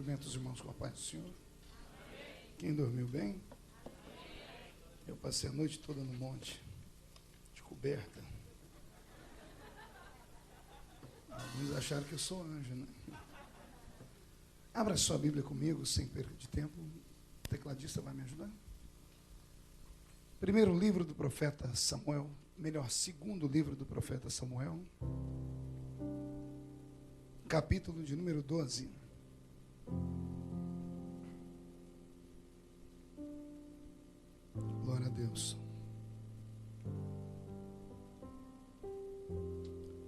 Cumprimento os irmãos com a paz do Senhor. Quem dormiu bem? Eu passei a noite toda no monte, de coberta. Alguns acharam que eu sou anjo, né? Abra sua Bíblia comigo, sem perda de tempo. O tecladista vai me ajudar? Primeiro livro do profeta Samuel, segundo livro do profeta Samuel, capítulo de número 12. Glória a Deus.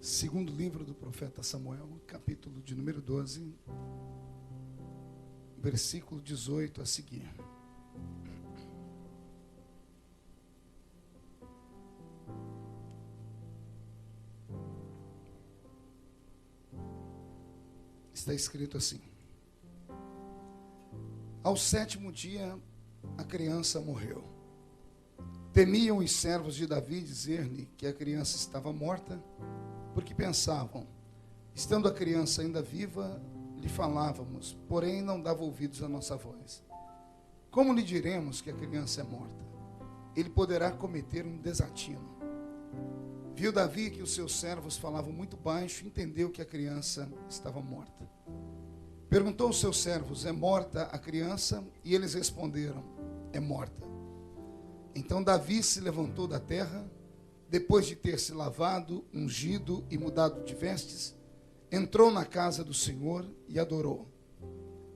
Segundo livro do profeta Samuel, capítulo de número 12, versículo 18 a seguir. Está escrito assim: ao 7º dia, a criança morreu. Temiam os servos de Davi dizer-lhe que a criança estava morta, porque pensavam, estando a criança ainda viva, lhe falávamos, porém não dava ouvidos à nossa voz. Como lhe diremos que a criança é morta? Ele poderá cometer um desatino. Viu Davi que os seus servos falavam muito baixo e entendeu que a criança estava morta. Perguntou aos seus servos, é morta a criança? E eles responderam, é morta. Então Davi se levantou da terra, depois de ter se lavado, ungido e mudado de vestes, entrou na casa do Senhor e adorou.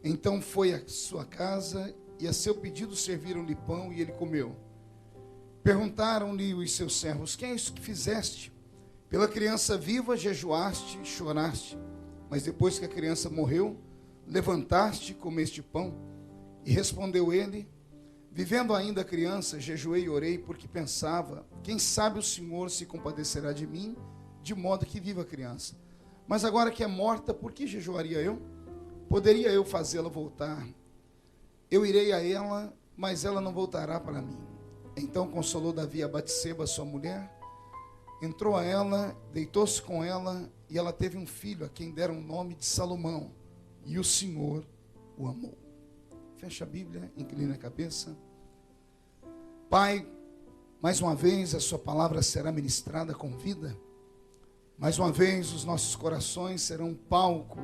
Então foi à sua casa e a seu pedido serviram-lhe pão e ele comeu. Perguntaram-lhe os seus servos, que é isso que fizeste? Pela criança viva jejuaste e choraste, mas depois que a criança morreu, levantaste e comeste pão? E respondeu ele, vivendo ainda a criança, jejuei e orei, porque pensava, quem sabe o Senhor se compadecerá de mim, de modo que viva a criança. Mas agora que é morta, por que jejuaria eu? Poderia eu fazê-la voltar? Eu irei a ela, mas ela não voltará para mim. Então consolou Davi a Batseba, sua mulher, entrou a ela, deitou-se com ela, e ela teve um filho, a quem deram o nome de Salomão, e o Senhor o amou. Fecha a Bíblia, inclina a cabeça. Pai, mais uma vez a sua palavra será ministrada com vida. Mais uma vez os nossos corações serão um palco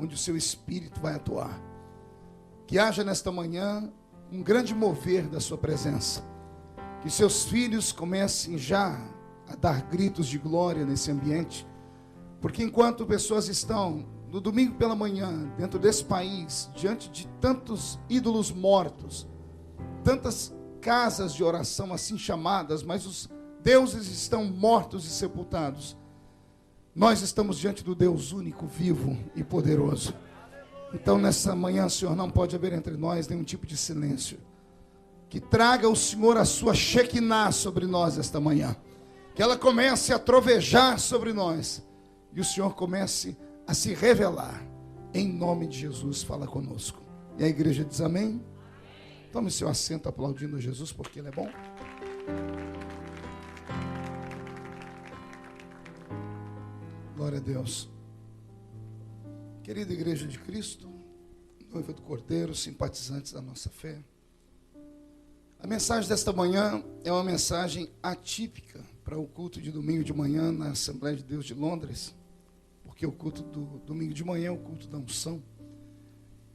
onde o seu Espírito vai atuar. Que haja nesta manhã um grande mover da sua presença. Que seus filhos comecem já a dar gritos de glória nesse ambiente. Porque enquanto pessoas estão no domingo pela manhã, dentro desse país, diante de tantos ídolos mortos, tantas casas de oração assim chamadas, mas os deuses estão mortos e sepultados, nós estamos diante do Deus único, vivo e poderoso. Então nessa manhã, Senhor, não pode haver entre nós nenhum tipo de silêncio. Que traga o Senhor a sua Shekinah sobre nós esta manhã. Que ela comece a trovejar sobre nós. E o Senhor comece a se revelar. Em nome de Jesus, fala conosco. E a igreja diz amém? Tome seu assento aplaudindo a Jesus, porque Ele é bom. Glória a Deus. Querida igreja de Cristo, noiva do Cordeiro, simpatizantes da nossa fé. A mensagem desta manhã é uma mensagem atípica para o culto de domingo de manhã na Assembleia de Deus de Londres, porque o culto do domingo de manhã é o culto da unção.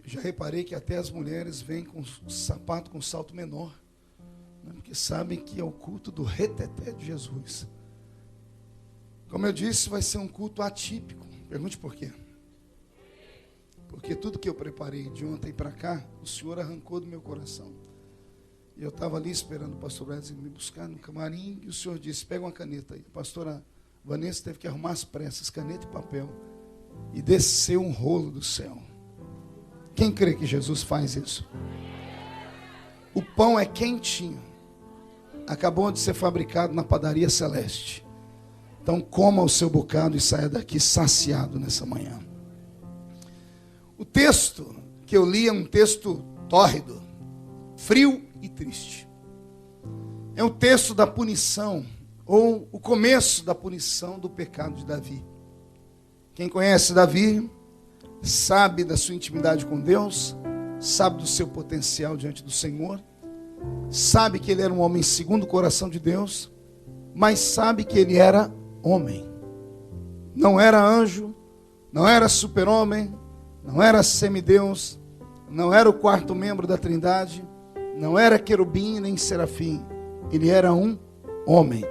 Eu já reparei que até as mulheres vêm com sapato com salto menor, né, porque sabem que é o culto do reteté de Jesus. Como eu disse, vai ser um culto atípico. Pergunte por quê? Porque tudo que eu preparei de ontem para cá, o Senhor arrancou do meu coração. E eu estava ali esperando o pastor Brasil me buscar no camarim, e o Senhor disse, pega uma caneta aí. A pastora Vanessa teve que arrumar as pressas, caneta e papel, e desceu um rolo do céu. Quem crê que Jesus faz isso? O pão é quentinho, acabou de ser fabricado na padaria celeste. Então coma o seu bocado e saia daqui saciado nessa manhã. O texto que eu li é um texto tórrido, frio e triste. É o texto da punição, ou o começo da punição do pecado de Davi. Quem conhece Davi sabe da sua intimidade com Deus, sabe do seu potencial diante do Senhor, sabe que ele era um homem segundo o coração de Deus, mas sabe que ele era homem. Não era anjo, não era super-homem, não era semideus, não era o quarto membro da Trindade, não era querubim nem serafim. Ele era um homem.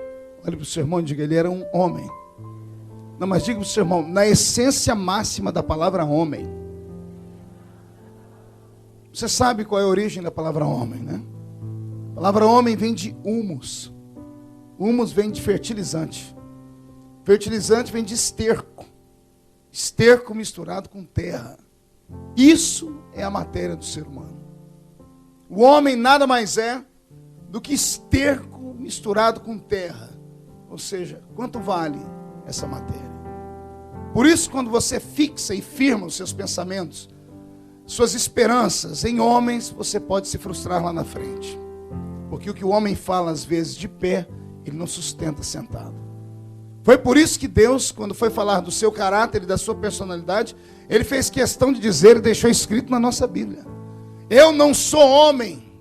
Olha para o seu irmão e diga, ele era um homem. Não, mas diga para o seu irmão, na essência máxima da palavra homem. Você sabe qual é a origem da palavra homem, né? A palavra homem vem de humus. Humus vem de fertilizante. Fertilizante vem de esterco. Esterco misturado com terra. Isso é a matéria do ser humano. O homem nada mais é do que esterco misturado com terra. Ou seja, quanto vale essa matéria? Por isso, quando você fixa e firma os seus pensamentos, suas esperanças em homens, você pode se frustrar lá na frente. Porque o que o homem fala às vezes de pé, ele não sustenta sentado. Foi por isso que Deus, quando foi falar do seu caráter e da sua personalidade, ele fez questão de dizer e deixou escrito na nossa Bíblia: eu não sou homem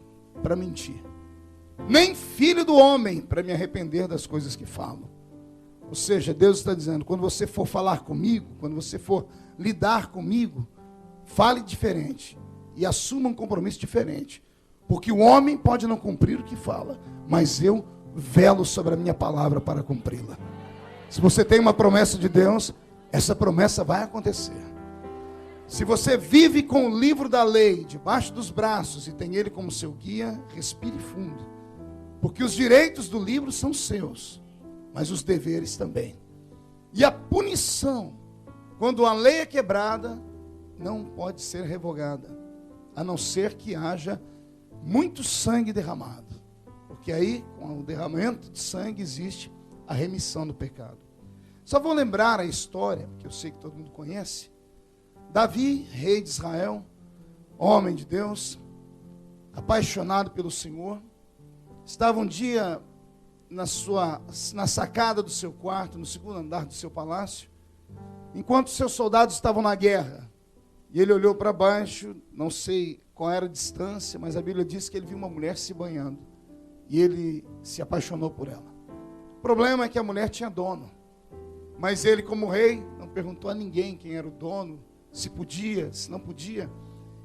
para mentir, nem filho do homem para me arrepender das coisas que falo. Ou seja, Deus está dizendo, quando você for falar comigo, quando você for lidar comigo, fale diferente e assuma um compromisso diferente. Porque o homem pode não cumprir o que fala, mas eu velo sobre a minha palavra para cumpri-la. Se você tem uma promessa de Deus, essa promessa vai acontecer. Se você vive com o livro da lei debaixo dos braços e tem ele como seu guia, respire fundo. Porque os direitos do livro são seus, mas os deveres também. E a punição, quando a lei é quebrada, não pode ser revogada, a não ser que haja muito sangue derramado. Porque aí, com o derramamento de sangue, existe a remissão do pecado. Só vou lembrar a história, que eu sei que todo mundo conhece. Davi, rei de Israel, homem de Deus, apaixonado pelo Senhor, estava um dia na sacada do seu quarto, no segundo andar do seu palácio, enquanto seus soldados estavam na guerra. E ele olhou para baixo, não sei qual era a distância, mas a Bíblia diz que ele viu uma mulher se banhando. E ele se apaixonou por ela. O problema é que a mulher tinha dono. Mas ele, como rei, não perguntou a ninguém quem era o dono, se podia, se não podia.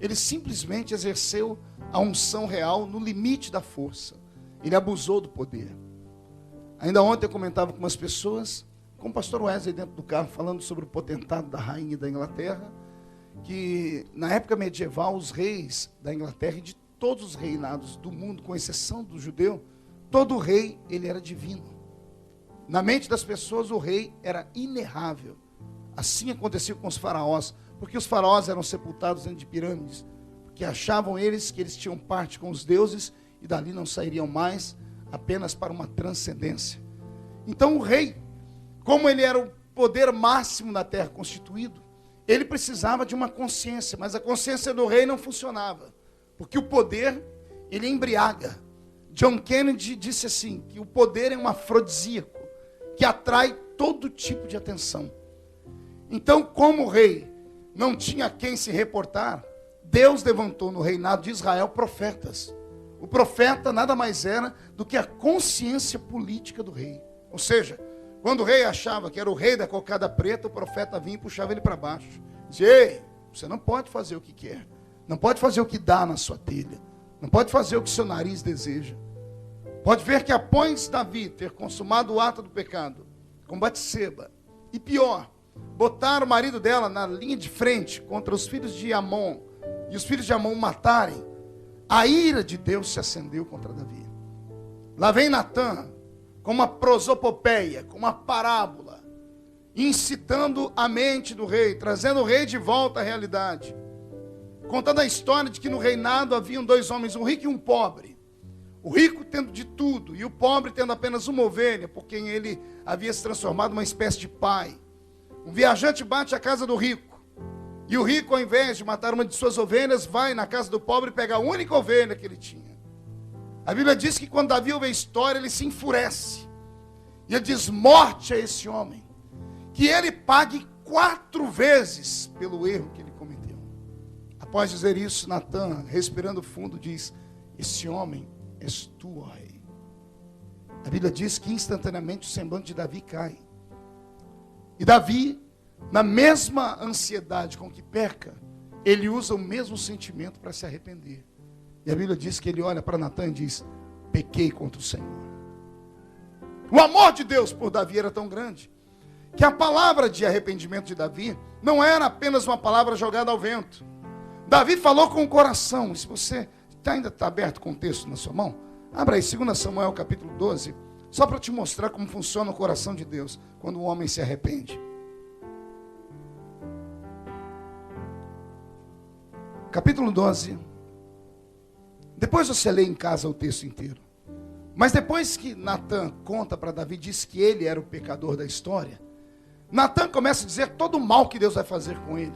Ele simplesmente exerceu a unção real no limite da força. Ele abusou do poder. Ainda ontem eu comentava com umas pessoas, com o pastor Wesley dentro do carro, falando sobre o potentado da rainha da Inglaterra, que na época medieval os reis da Inglaterra e de todos os reinados do mundo, com exceção do judeu, todo rei ele era divino. Na mente das pessoas o rei era inerrável. Assim acontecia com os faraós, porque os faraós eram sepultados dentro de pirâmides, porque achavam eles que eles tinham parte com os deuses e dali não sairiam mais, apenas para uma transcendência. Então o rei, como ele era o poder máximo na terra constituído, ele precisava de uma consciência, mas a consciência do rei não funcionava, porque o poder, ele embriaga. John Kennedy disse assim, que o poder é um afrodisíaco, que atrai todo tipo de atenção. Então, como o rei não tinha a quem se reportar, Deus levantou no reinado de Israel profetas. O profeta nada mais era do que a consciência política do rei. Ou seja, quando o rei achava que era o rei da cocada preta, o profeta vinha e puxava ele para baixo. Dizia: ei, você não pode fazer o que quer. Não pode fazer o que dá na sua telha. Não pode fazer o que seu nariz deseja. Pode ver que após Davi ter consumado o ato do pecado com Batseba, e pior, botar o marido dela na linha de frente contra os filhos de Amon, e os filhos de Amon matarem, a ira de Deus se acendeu contra Davi. Lá vem Natã, com uma prosopopeia, com uma parábola, incitando a mente do rei, trazendo o rei de volta à realidade, contando a história de que no reinado haviam dois homens, um rico e um pobre. O rico tendo de tudo, e o pobre tendo apenas uma ovelha, por quem ele havia se transformado numa espécie de pai. Um viajante bate à casa do rico, e o rico, ao invés de matar uma de suas ovelhas, vai na casa do pobre pegar a única ovelha que ele tinha. A Bíblia diz que quando Davi ouve a história, ele se enfurece. E ele diz: morte a esse homem, que ele pague 4 vezes pelo erro que ele cometeu. Após dizer isso, Natã, respirando fundo, diz: esse homem és tu, ó rei. A Bíblia diz que instantaneamente o semblante de Davi cai. E Davi, na mesma ansiedade com que peca, ele usa o mesmo sentimento para se arrepender. E a Bíblia diz que ele olha para Natã e diz: pequei contra o Senhor. O amor de Deus por Davi era tão grande, que a palavra de arrependimento de Davi não era apenas uma palavra jogada ao vento. Davi falou com o coração. Se você ainda está aberto com o texto na sua mão, abra aí 2 Samuel capítulo 12, só para te mostrar como funciona o coração de Deus quando o homem se arrepende. Capítulo 12. Depois você lê em casa o texto inteiro. Mas depois que Natã conta para Davi, diz que ele era o pecador da história, Natã começa a dizer todo o mal que Deus vai fazer com ele.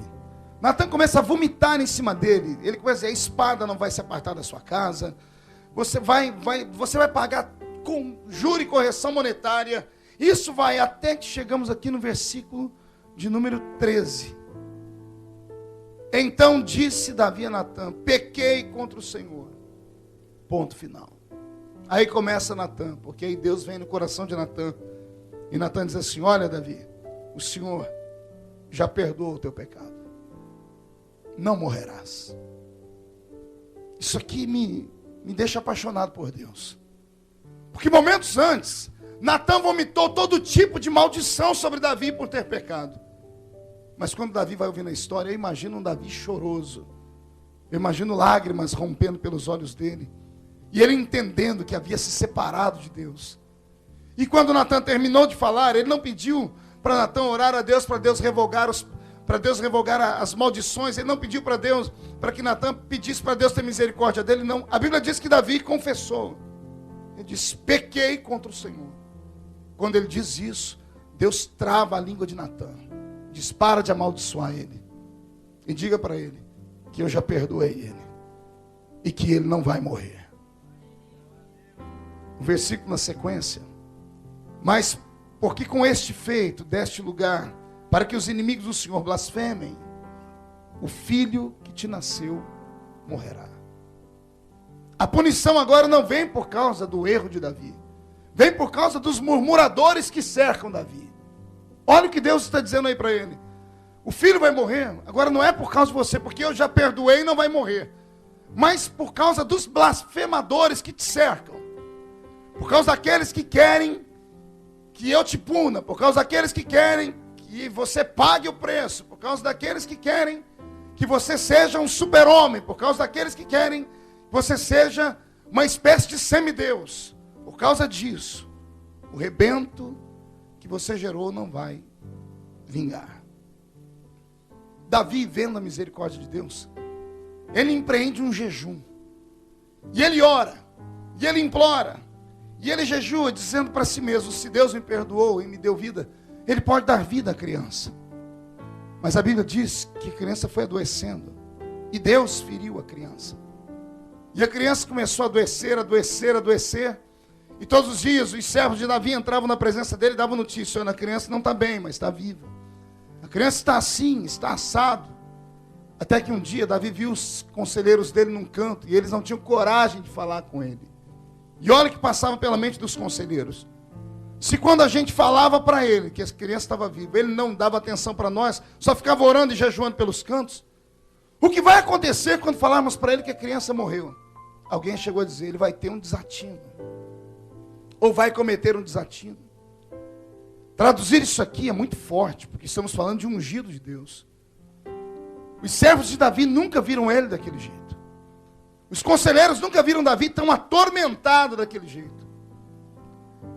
Natã começa a vomitar em cima dele. Ele começa a dizer: a espada não vai se apartar da sua casa. Você vai pagar com juro e correção monetária. Isso vai até que chegamos aqui no versículo de número 13. Então disse Davi a Natã: pequei contra o Senhor. Ponto final. Aí começa Natã, porque aí Deus vem no coração de Natã. E Natã diz assim: olha, Davi, o Senhor já perdoou o teu pecado. Não morrerás. Isso aqui me deixa apaixonado por Deus. Porque momentos antes, Natã vomitou todo tipo de maldição sobre Davi por ter pecado. Mas quando Davi vai ouvindo a história, eu imagino um Davi choroso. Eu imagino lágrimas rompendo pelos olhos dele. E ele entendendo que havia se separado de Deus. E quando Natã terminou de falar, ele não pediu para Natã orar a Deus, para Deus revogar as maldições. Ele não pediu para Deus, para que Natã pedisse para Deus ter misericórdia dele. Não. A Bíblia diz que Davi confessou. Ele diz: pequei contra o Senhor. Quando ele diz isso, Deus trava a língua de Natã. Diz: para de amaldiçoar ele. E diga para ele que eu já perdoei ele. E que ele não vai morrer. O versículo na sequência: mas porque com este feito deste lugar, para que os inimigos do Senhor blasfemem, o filho que te nasceu morrerá. A punição agora não vem por causa do erro de Davi, vem por causa dos murmuradores que cercam Davi. Olha o que Deus está dizendo aí para ele: o filho vai morrer, agora não é por causa de você, porque eu já perdoei e não vai morrer, mas por causa dos blasfemadores que te cercam, por causa daqueles que querem que eu te puna, por causa daqueles que querem que você pague o preço, por causa daqueles que querem que você seja um super-homem, por causa daqueles que querem que você seja uma espécie de semideus. Por causa disso, o rebento que você gerou não vai vingar. Davi, vendo a misericórdia de Deus, ele empreende um jejum, e ele ora, e ele implora, e ele jejua, dizendo para si mesmo: se Deus me perdoou e me deu vida, Ele pode dar vida à criança. Mas a Bíblia diz que a criança foi adoecendo, e Deus feriu a criança. E a criança começou a adoecer, e todos os dias os servos de Davi entravam na presença dele e davam notícia: olha, a criança não está bem, mas está viva. A criança está assim, está assado. Até que um dia Davi viu os conselheiros dele num canto, e eles não tinham coragem de falar com ele. E olha o que passava pela mente dos conselheiros: se quando a gente falava para ele que a criança estava viva, ele não dava atenção para nós, só ficava orando e jejuando pelos cantos, o que vai acontecer quando falarmos para ele que a criança morreu? Alguém chegou a dizer: ele vai ter um desatino, ou vai cometer um desatino. Traduzir isso aqui é muito forte, porque estamos falando de um ungido de Deus. Os servos de Davi nunca viram ele daquele jeito. Os conselheiros nunca viram Davi tão atormentado daquele jeito.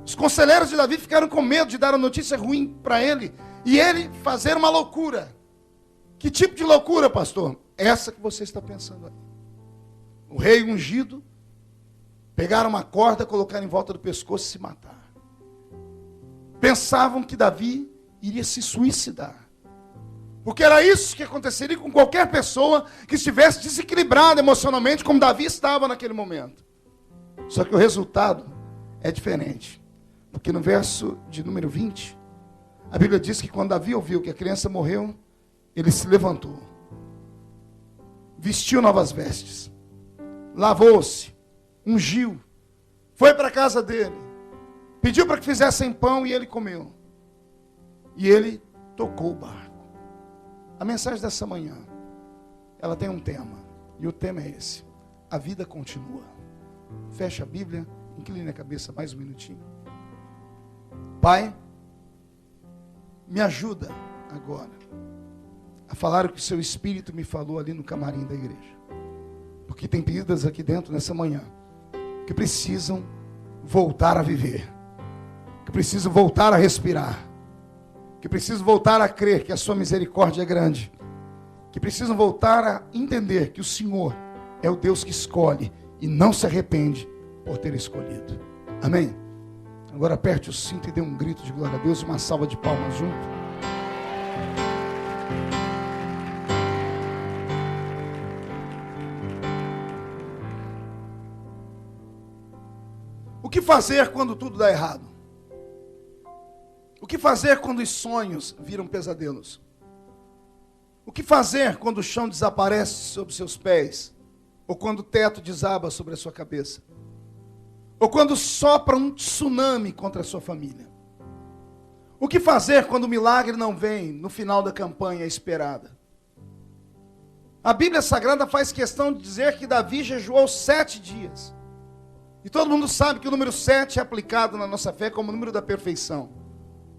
Os conselheiros de Davi ficaram com medo de dar a notícia ruim para ele, e ele fazer uma loucura. Que tipo de loucura, pastor? Essa que você está pensando aí. O rei ungido, pegar uma corda, colocar em volta do pescoço e se matar. Pensavam que Davi iria se suicidar. Porque era isso que aconteceria com qualquer pessoa que estivesse desequilibrada emocionalmente, como Davi estava naquele momento. Só que o resultado é diferente. Porque no verso de número 20, a Bíblia diz que quando Davi ouviu que a criança morreu, ele se levantou. vestiu novas vestes, lavou-se, ungiu, foi para a casa dele, pediu para que fizessem pão e ele comeu. E ele tocou o barco. A mensagem dessa manhã, ela tem um tema, e o tema é esse: a vida continua. Fecha a Bíblia, incline a cabeça mais um minutinho. Pai, me ajuda agora a falar o que o seu Espírito me falou ali no camarim da igreja. Porque tem vidas aqui dentro nessa manhã que precisam voltar a viver, que precisam voltar a respirar, que precisam voltar a crer que a sua misericórdia é grande, que precisam voltar a entender que o Senhor é o Deus que escolhe e não se arrepende por ter escolhido. Amém? Agora aperte o cinto e dê um grito de glória a Deus e uma salva de palmas junto. O que fazer quando tudo dá errado? O que fazer quando os sonhos viram pesadelos? O que fazer quando o chão desaparece sob seus pés? Ou quando o teto desaba sobre a sua cabeça? Ou quando sopra um tsunami contra a sua família? O que fazer quando o milagre não vem no final da campanha esperada? A Bíblia Sagrada faz questão de dizer que Davi jejuou 7 dias. E todo mundo sabe que o número 7 é aplicado na nossa fé como o número da perfeição.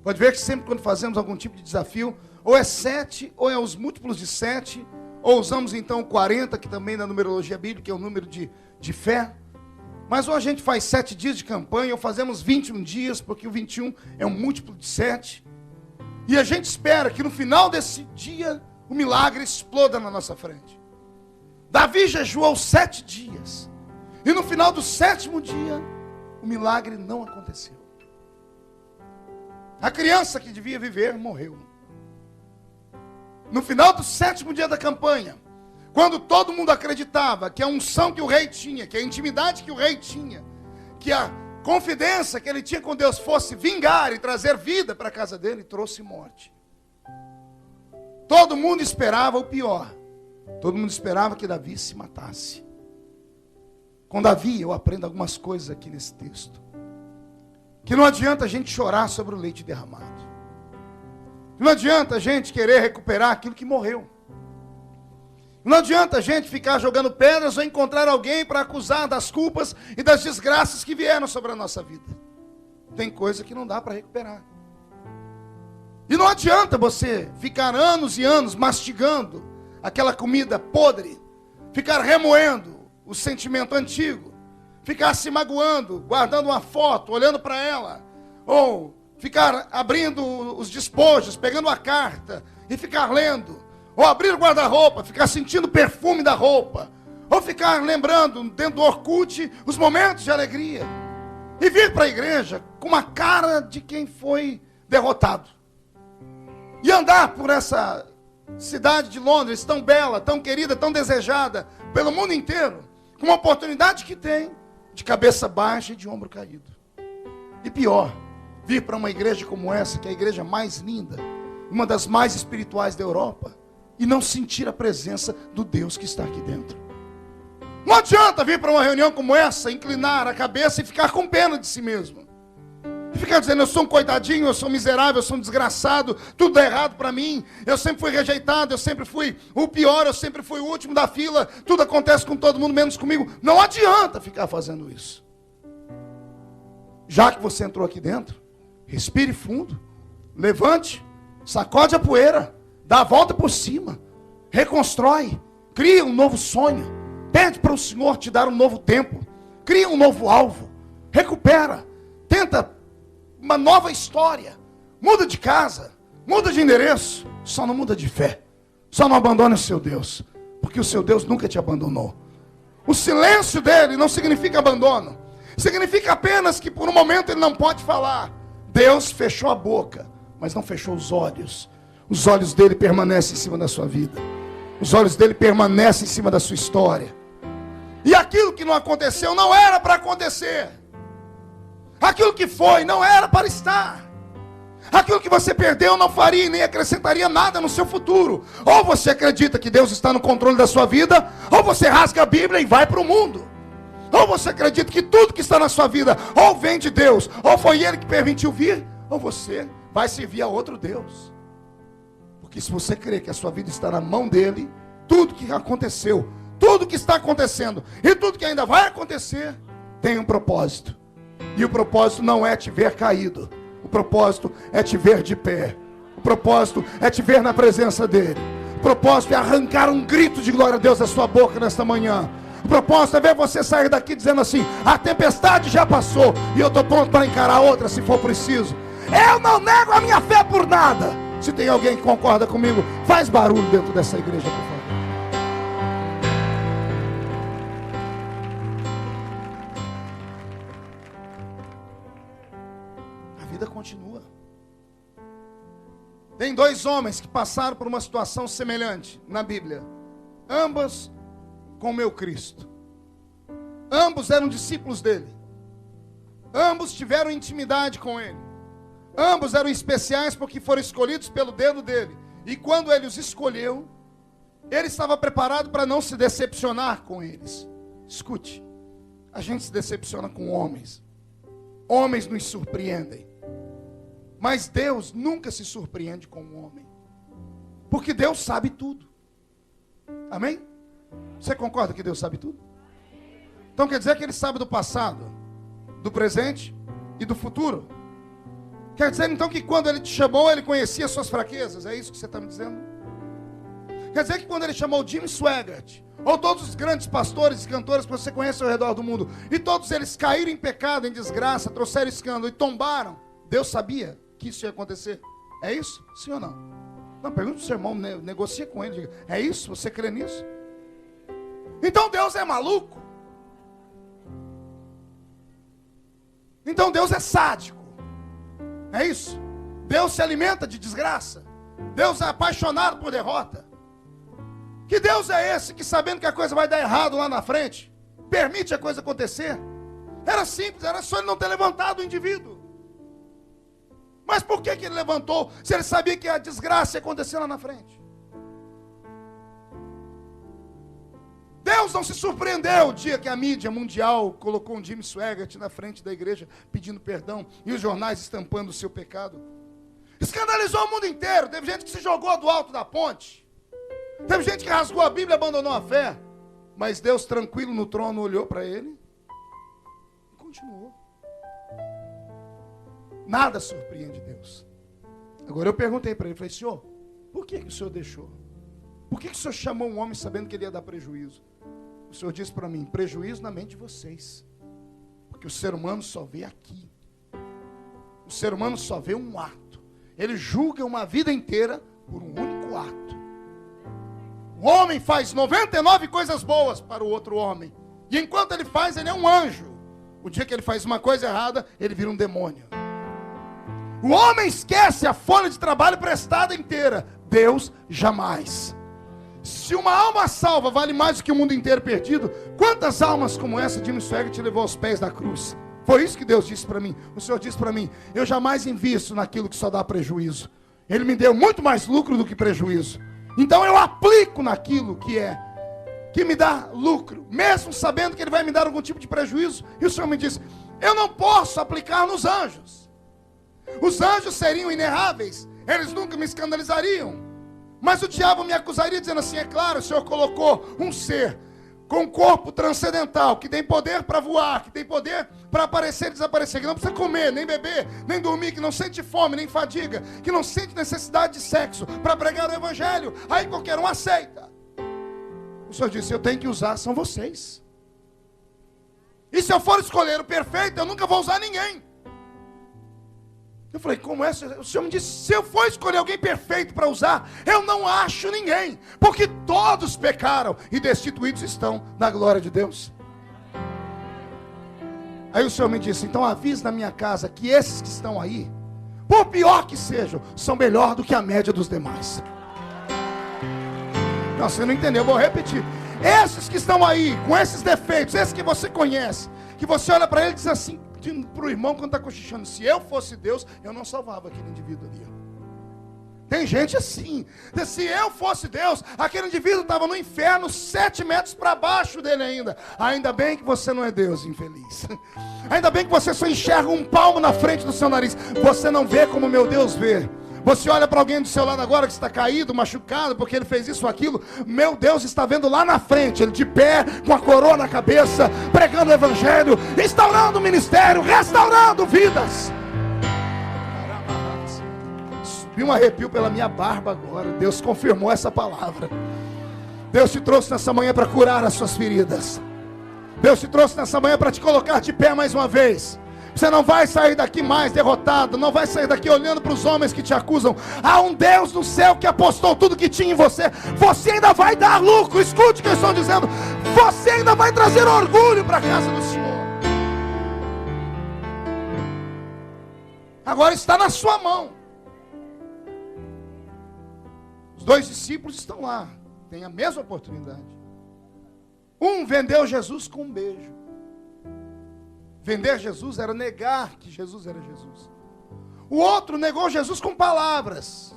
Pode ver que sempre quando fazemos algum tipo de desafio, ou é 7, ou é os múltiplos de 7, ou usamos então o 40, que também na numerologia bíblica é o número de fé. Mas ou a gente faz 7 dias de campanha, ou fazemos 21 dias, porque o 21 é um múltiplo de 7. E a gente espera que no final desse dia, o milagre exploda na nossa frente. Davi jejuou 7 dias. E no final do 7º dia, o milagre não aconteceu. A criança que devia viver morreu. No final do 7º dia da campanha, quando todo mundo acreditava que a unção que o rei tinha, que a intimidade que o rei tinha, que a confidência que ele tinha com Deus fosse vingar e trazer vida para a casa dele, trouxe morte. Todo mundo esperava o pior. Todo mundo esperava que Davi se matasse. Com Davi eu aprendo algumas coisas aqui nesse texto. Que não adianta a gente chorar sobre o leite derramado. Não adianta a gente querer recuperar aquilo que morreu. Não adianta a gente ficar jogando pedras ou encontrar alguém para acusar das culpas e das desgraças que vieram sobre a nossa vida. Tem coisa que não dá para recuperar. E não adianta você ficar anos e anos mastigando aquela comida podre, ficar remoendo o sentimento antigo, ficar se magoando, guardando uma foto, olhando para ela, ou ficar abrindo os despojos, pegando a carta e ficar lendo, ou abrir o guarda-roupa, ficar sentindo o perfume da roupa, ou ficar lembrando dentro do Orkut os momentos de alegria, e vir para a igreja com uma cara de quem foi derrotado, e andar por essa cidade de Londres, tão bela, tão querida, tão desejada pelo mundo inteiro, com uma oportunidade que tem, de cabeça baixa e de ombro caído. E pior, vir para uma igreja como essa, que é a igreja mais linda, uma das mais espirituais da Europa, e não sentir a presença do Deus que está aqui dentro. Não adianta vir para uma reunião como essa, inclinar a cabeça e ficar com pena de si mesmo. E ficar dizendo, eu sou um coitadinho, eu sou miserável, eu sou um desgraçado, tudo é errado para mim, eu sempre fui rejeitado, eu sempre fui o pior, eu sempre fui o último da fila, tudo acontece com todo mundo, menos comigo. Não adianta ficar fazendo isso. Já que você entrou aqui dentro, respire fundo, levante, sacode a poeira, dá a volta por cima, reconstrói, cria um novo sonho, pede para o Senhor te dar um novo tempo, cria um novo alvo, recupera, tenta uma nova história, muda de casa, muda de endereço, só não muda de fé, só não abandone o seu Deus, porque o seu Deus nunca te abandonou. O silêncio dele não significa abandono, significa apenas que por um momento ele não pode falar. Deus fechou a boca, mas não fechou os olhos. Os olhos dele permanecem em cima da sua vida, os olhos dele permanecem em cima da sua história. E aquilo que não aconteceu não era para acontecer. Aquilo que foi não era para estar. Aquilo que você perdeu não faria e nem acrescentaria nada no seu futuro. Ou você acredita que Deus está no controle da sua vida, ou você rasga a Bíblia e vai para o mundo. Ou você acredita que tudo que está na sua vida ou vem de Deus, ou foi Ele que permitiu vir, ou você vai servir a outro Deus. Porque se você crê que a sua vida está na mão dEle, tudo que aconteceu, tudo que está acontecendo e tudo que ainda vai acontecer tem um propósito. E o propósito não é te ver caído. O propósito é te ver de pé. O propósito é te ver na presença dEle. O propósito é arrancar um grito de glória a Deus da sua boca nesta manhã. O propósito é ver você sair daqui dizendo assim: a tempestade já passou e eu estou pronto para encarar outra se for preciso. Eu não nego a minha fé por nada. Se tem alguém que concorda comigo, faz barulho dentro dessa igreja, por favor. A vida continua. Tem dois homens que passaram por uma situação semelhante na Bíblia. Ambos com o meu Cristo. Ambos eram discípulos dele. Ambos tiveram intimidade com ele. Ambos eram especiais porque foram escolhidos pelo dedo dele. E quando ele os escolheu, ele estava preparado para não se decepcionar com eles. Escute, a gente se decepciona com homens. Homens nos surpreendem. Mas Deus nunca se surpreende com um homem. Porque Deus sabe tudo. Amém? Você concorda que Deus sabe tudo? Então quer dizer que Ele sabe do passado, do presente e do futuro? Quer dizer então que quando Ele te chamou, Ele conhecia as suas fraquezas? É isso que você está me dizendo? Quer dizer que quando Ele chamou Jim Swaggart, ou todos os grandes pastores e cantores que você conhece ao redor do mundo, e todos eles caíram em pecado, em desgraça, trouxeram escândalo e tombaram, Deus sabia que isso ia acontecer? É isso? Sim ou não? Não, pergunta para o seu irmão, negocia com ele, diga: é isso? Você crê nisso? Então Deus é maluco? Então Deus é sádico? É isso? Deus se alimenta de desgraça? Deus é apaixonado por derrota? Que Deus é esse que, sabendo que a coisa vai dar errado lá na frente, permite a coisa acontecer? Era simples, era só Ele não ter levantado o indivíduo. Mas por que Ele levantou, se Ele sabia que a desgraça ia acontecer lá na frente? Deus não se surpreendeu o dia que a mídia mundial colocou um Jim Swaggart na frente da igreja pedindo perdão e os jornais estampando o seu pecado. Escandalizou o mundo inteiro. Teve gente que se jogou do alto da ponte. Teve gente que rasgou a Bíblia e abandonou a fé. Mas Deus, tranquilo no trono, olhou para ele e continuou. Nada surpreende Deus. Agora eu perguntei para ele, falei: Senhor, por que o Senhor deixou? Por que o Senhor chamou um homem sabendo que ele ia dar prejuízo? O Senhor disse para mim: prejuízo na mente de vocês. Porque o ser humano só vê aqui. O ser humano só vê um ato. Ele julga uma vida inteira por um único ato. O homem faz 99 coisas boas para o outro homem. E enquanto ele faz, ele é um anjo. O dia que ele faz uma coisa errada, ele vira um demônio. O homem esquece a folha de trabalho prestada inteira. Deus jamais. Se uma alma salva vale mais do que o mundo inteiro perdido, quantas almas como essa Jim Swaggart te levou aos pés da cruz? Foi isso que Deus disse para mim. O Senhor disse para mim: eu jamais invisto naquilo que só dá prejuízo. Ele me deu muito mais lucro do que prejuízo. Então eu aplico naquilo que me dá lucro, mesmo sabendo que Ele vai me dar algum tipo de prejuízo. E o Senhor me disse: eu não posso aplicar nos anjos. Os anjos seriam inerráveis, eles nunca me escandalizariam. Mas o diabo me acusaria dizendo assim: é claro, o Senhor colocou um ser com corpo transcendental, que tem poder para voar, que tem poder para aparecer e desaparecer, que não precisa comer, nem beber, nem dormir, que não sente fome, nem fadiga, que não sente necessidade de sexo para pregar o evangelho. Aí qualquer um aceita. O Senhor disse: eu tenho que usar, são vocês. E se eu for escolher o perfeito, eu nunca vou usar ninguém. Eu falei: como é? O Senhor me disse: se eu for escolher alguém perfeito para usar, eu não acho ninguém, porque todos pecaram e destituídos estão da glória de Deus. Aí o Senhor me disse: então avise na minha casa que esses que estão aí, por pior que sejam, são melhor do que a média dos demais. Não, você não entendeu, eu vou repetir. Esses que estão aí, com esses defeitos, esses que você conhece, que você olha para ele e diz assim: repetindo para o irmão quando está cochichando: se eu fosse Deus, eu não salvava aquele indivíduo ali. Tem gente assim: se eu fosse Deus, aquele indivíduo estava no inferno 7 metros para baixo dele ainda. Ainda bem que você não é Deus, infeliz. Ainda bem que você só enxerga um palmo na frente do seu nariz. Você não vê como meu Deus vê. Você olha para alguém do seu lado agora que está caído, machucado, porque ele fez isso ou aquilo. Meu Deus está vendo lá na frente, ele de pé, com a coroa na cabeça, pregando o evangelho, instaurando o ministério, restaurando vidas. Subiu um arrepio pela minha barba agora. Deus confirmou essa palavra. Deus te trouxe nessa manhã para curar as suas feridas. Deus te trouxe nessa manhã para te colocar de pé mais uma vez. Você não vai sair daqui mais derrotado. Não vai sair daqui olhando para os homens que te acusam. Há um Deus no céu que apostou tudo que tinha em você. Você ainda vai dar lucro. Escute o que eu estou dizendo. Você ainda vai trazer orgulho para a casa do Senhor. Agora está na sua mão. Os 2 discípulos estão lá. Tem a mesma oportunidade. Um vendeu Jesus com um beijo. Vender Jesus era negar que Jesus era Jesus. O outro negou Jesus com palavras.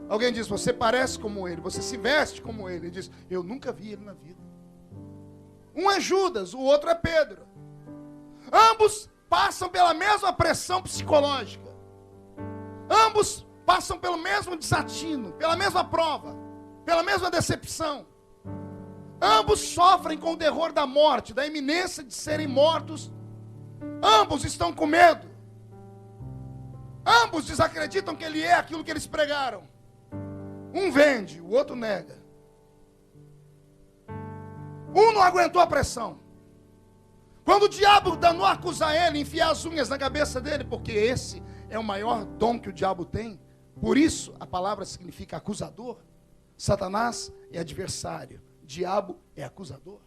Alguém diz: você parece como ele, você se veste como ele. Ele diz: eu nunca vi ele na vida. Um é Judas, o outro é Pedro. Ambos passam pela mesma pressão psicológica. Ambos passam pelo mesmo desatino, pela mesma prova, pela mesma decepção. Ambos sofrem com o terror da morte, da iminência de serem mortos. Ambos estão com medo. Ambos desacreditam que ele é aquilo que eles pregaram. Um vende, o outro nega. Um não aguentou a pressão. Quando o diabo danou a acusar ele, enfiar as unhas na cabeça dele, porque esse é o maior dom que o diabo tem. Por isso a palavra significa acusador. Satanás é adversário, diabo é acusador.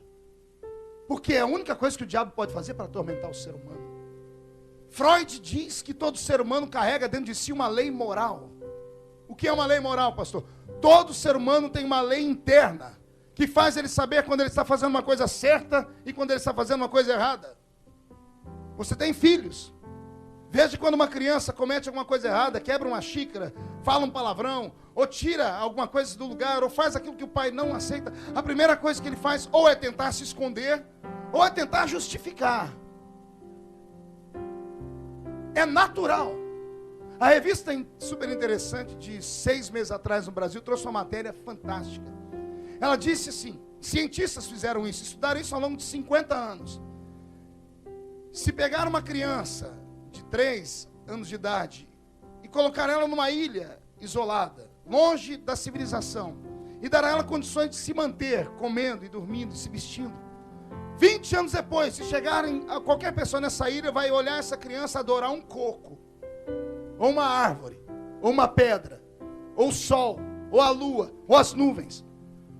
Porque é a única coisa que o diabo pode fazer para atormentar o ser humano. Freud diz que todo ser humano carrega dentro de si uma lei moral. O que é uma lei moral, pastor? Todo ser humano tem uma lei interna, que faz ele saber quando ele está fazendo uma coisa certa e quando ele está fazendo uma coisa errada. Você tem filhos. Veja quando uma criança comete alguma coisa errada, quebra uma xícara, fala um palavrão, ou tira alguma coisa do lugar, ou faz aquilo que o pai não aceita. A primeira coisa que ele faz ou é tentar se esconder, ou é tentar justificar. É natural. A revista super interessante de 6 meses atrás no Brasil trouxe uma matéria fantástica. Ela disse assim: cientistas fizeram isso, estudaram isso ao longo de 50 anos. Se pegar uma criança de 3 anos de idade e colocar ela numa ilha isolada, longe da civilização, e dar a ela condições de se manter, comendo e dormindo e se vestindo, 20 anos depois, se chegarem a qualquer pessoa nessa ilha, vai olhar essa criança adorar um coco, ou uma árvore, ou uma pedra, ou o sol, ou a lua, ou as nuvens.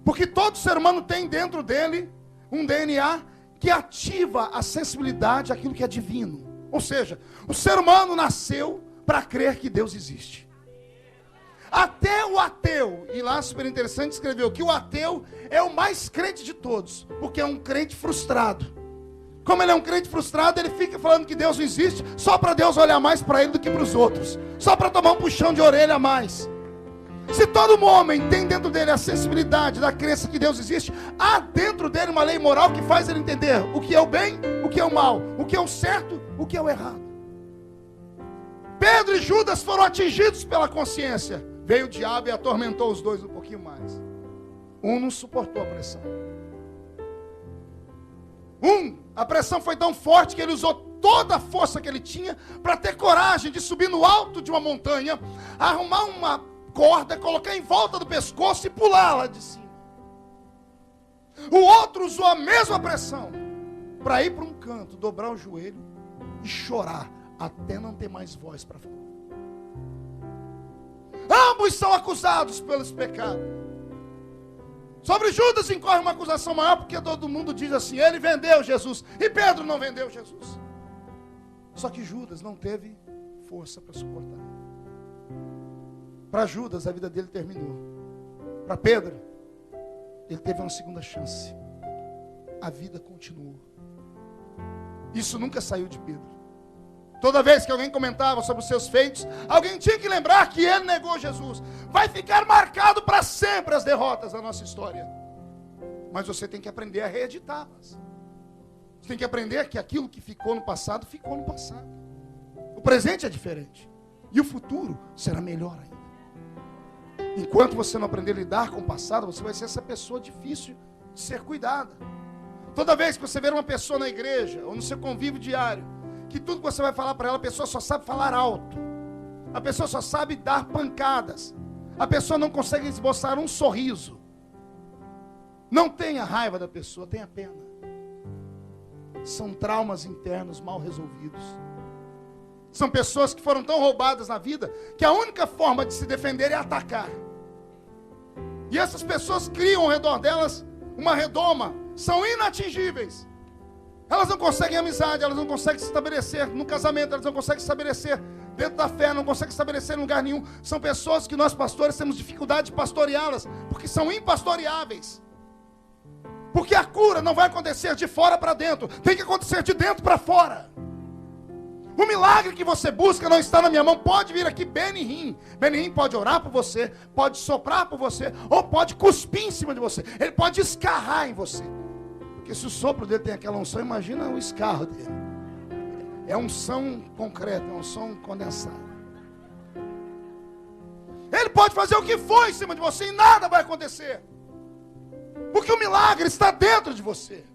Porque todo ser humano tem dentro dele um DNA que ativa a sensibilidade àquilo que é divino. Ou seja, o ser humano nasceu para crer que Deus existe. Até o ateu, e lá super interessante, escreveu que o ateu é o mais crente de todos, porque é um crente frustrado. Como ele é um crente frustrado, ele fica falando que Deus não existe, só para Deus olhar mais para ele do que para os outros, só para tomar um puxão de orelha a mais. Se todo homem tem dentro dele a sensibilidade da crença que Deus existe, há dentro dele uma lei moral que faz ele entender o que é o bem, o que é o mal, o que é o certo, o que é o errado. Pedro e Judas foram atingidos pela consciência. Veio o diabo e atormentou os dois um pouquinho mais. Um não suportou a pressão. A pressão foi tão forte que ele usou toda a força que ele tinha para ter coragem de subir no alto de uma montanha, arrumar uma corda, colocar em volta do pescoço e pular lá de cima. O outro usou a mesma pressão para ir para um canto, dobrar o joelho e chorar até não ter mais voz para falar. Ambos são acusados pelos pecados. Sobre Judas incorre uma acusação maior, porque todo mundo diz assim: ele vendeu Jesus, e Pedro não vendeu Jesus. Só que Judas não teve força para suportar. Para Judas a vida dele terminou. Para Pedro, ele teve uma segunda chance. A vida continuou. Isso nunca saiu de Pedro. Toda vez que alguém comentava sobre os seus feitos, alguém tinha que lembrar que ele negou Jesus. Vai ficar marcado para sempre as derrotas da nossa história. Mas você tem que aprender a reeditá-las. Você tem que aprender que aquilo que ficou no passado, ficou no passado. O presente é diferente. E o futuro será melhor ainda. Enquanto você não aprender a lidar com o passado, você vai ser essa pessoa difícil de ser cuidada. Toda vez que você ver uma pessoa na igreja, ou no seu convívio diário, que tudo que você vai falar para ela, a pessoa só sabe falar alto. A pessoa só sabe dar pancadas. A pessoa não consegue esboçar um sorriso. Não tenha raiva da pessoa, tenha pena. São traumas internos mal resolvidos. São pessoas que foram tão roubadas na vida que a única forma de se defender é atacar. E essas pessoas criam ao redor delas uma redoma. São inatingíveis. Elas não conseguem amizade, elas não conseguem se estabelecer no casamento, elas não conseguem se estabelecer dentro da fé, não conseguem se estabelecer em lugar nenhum. São pessoas que nós pastores temos dificuldade de pastoreá-las, porque são impastoreáveis. Porque a cura não vai acontecer de fora para dentro, tem que acontecer de dentro para fora. O milagre que você busca não está na minha mão. Pode vir aqui Benihim. Benihim pode orar por você, pode soprar por você, ou pode cuspir em cima de você. Ele pode escarrar em você. Porque se o sopro dele tem aquela unção, imagina o escarro dele. É unção concreta, é unção condensada. Ele pode fazer o que for em cima de você e nada vai acontecer. Porque o milagre está dentro de você.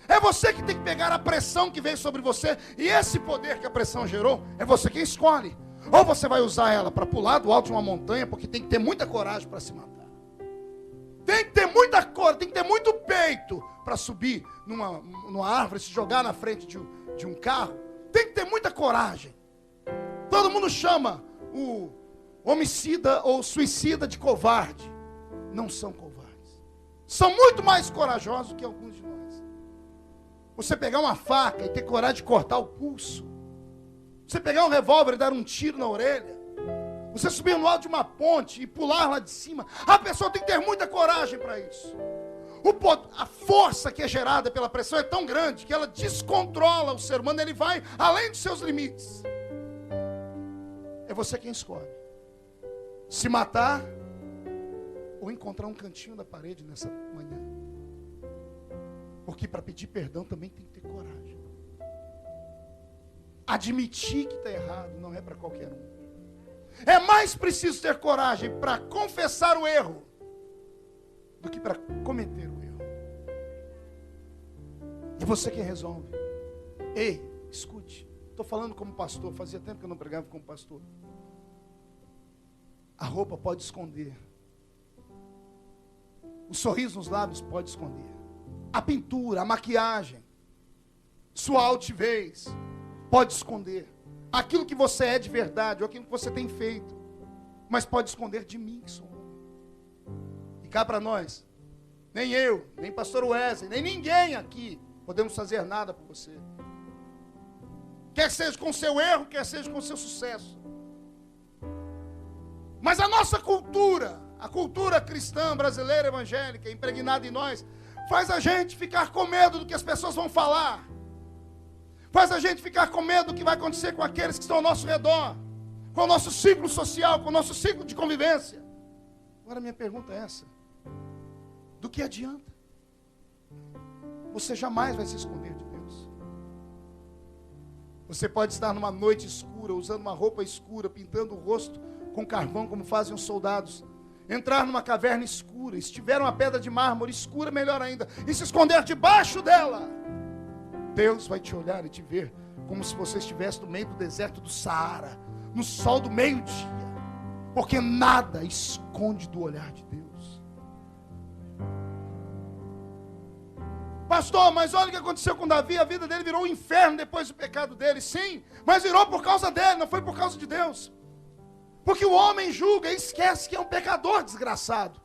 É você que tem que pegar a pressão que veio sobre você. E esse poder que a pressão gerou, é você quem escolhe. Ou você vai usar ela para pular do alto de uma montanha, porque tem que ter muita coragem para se matar. Tem que ter muita coragem, tem que ter muito peito para subir numa árvore, se jogar na frente de um carro. Tem que ter muita coragem. Todo mundo chama o homicida ou suicida de covarde. Não são covardes. São muito mais corajosos que alguns de nós. Você pegar uma faca e ter coragem de cortar o pulso. Você pegar um revólver e dar um tiro na orelha. Você subir no alto de uma ponte e pular lá de cima. A pessoa tem que ter muita coragem para isso. A força que é gerada pela pressão é tão grande que ela descontrola o ser humano. Ele vai além dos seus limites. É você quem escolhe. Se matar ou encontrar um cantinho da parede nessa manhã. Porque para pedir perdão também tem que ter coragem. Admitir que está errado não é para qualquer um. É mais preciso ter coragem para confessar o erro do que para cometer o erro. É você quem resolve. Ei, escute. Estou falando como pastor. Fazia tempo que eu não pregava como pastor. A roupa pode esconder. O sorriso nos lábios pode esconder. A pintura, a maquiagem, sua altivez pode esconder aquilo que você é de verdade, ou aquilo que você tem feito, mas pode esconder de mim que sou homem. E cá para nós, nem eu, nem pastor Wesley, nem ninguém aqui podemos fazer nada por você. Quer seja com o seu erro, quer seja com o seu sucesso. Mas a nossa cultura, a cultura cristã brasileira evangélica, impregnada em nós, faz a gente ficar com medo do que as pessoas vão falar. Faz a gente ficar com medo do que vai acontecer com aqueles que estão ao nosso redor. Com o nosso ciclo social, com o nosso ciclo de convivência. Agora minha pergunta é essa. Do que adianta? Você jamais vai se esconder de Deus. Você pode estar numa noite escura, usando uma roupa escura, pintando o rosto com carvão, como fazem os soldados. Entrar numa caverna escura, se tiver uma pedra de mármore escura, melhor ainda, e se esconder debaixo dela. Deus vai te olhar e te ver como se você estivesse no meio do deserto do Saara, no sol do meio-dia, porque nada esconde do olhar de Deus. Pastor, mas olha o que aconteceu com Davi, a vida dele virou um inferno depois do pecado dele. Sim, mas virou por causa dele, não foi por causa de Deus. Porque o homem julga e esquece que é um pecador desgraçado.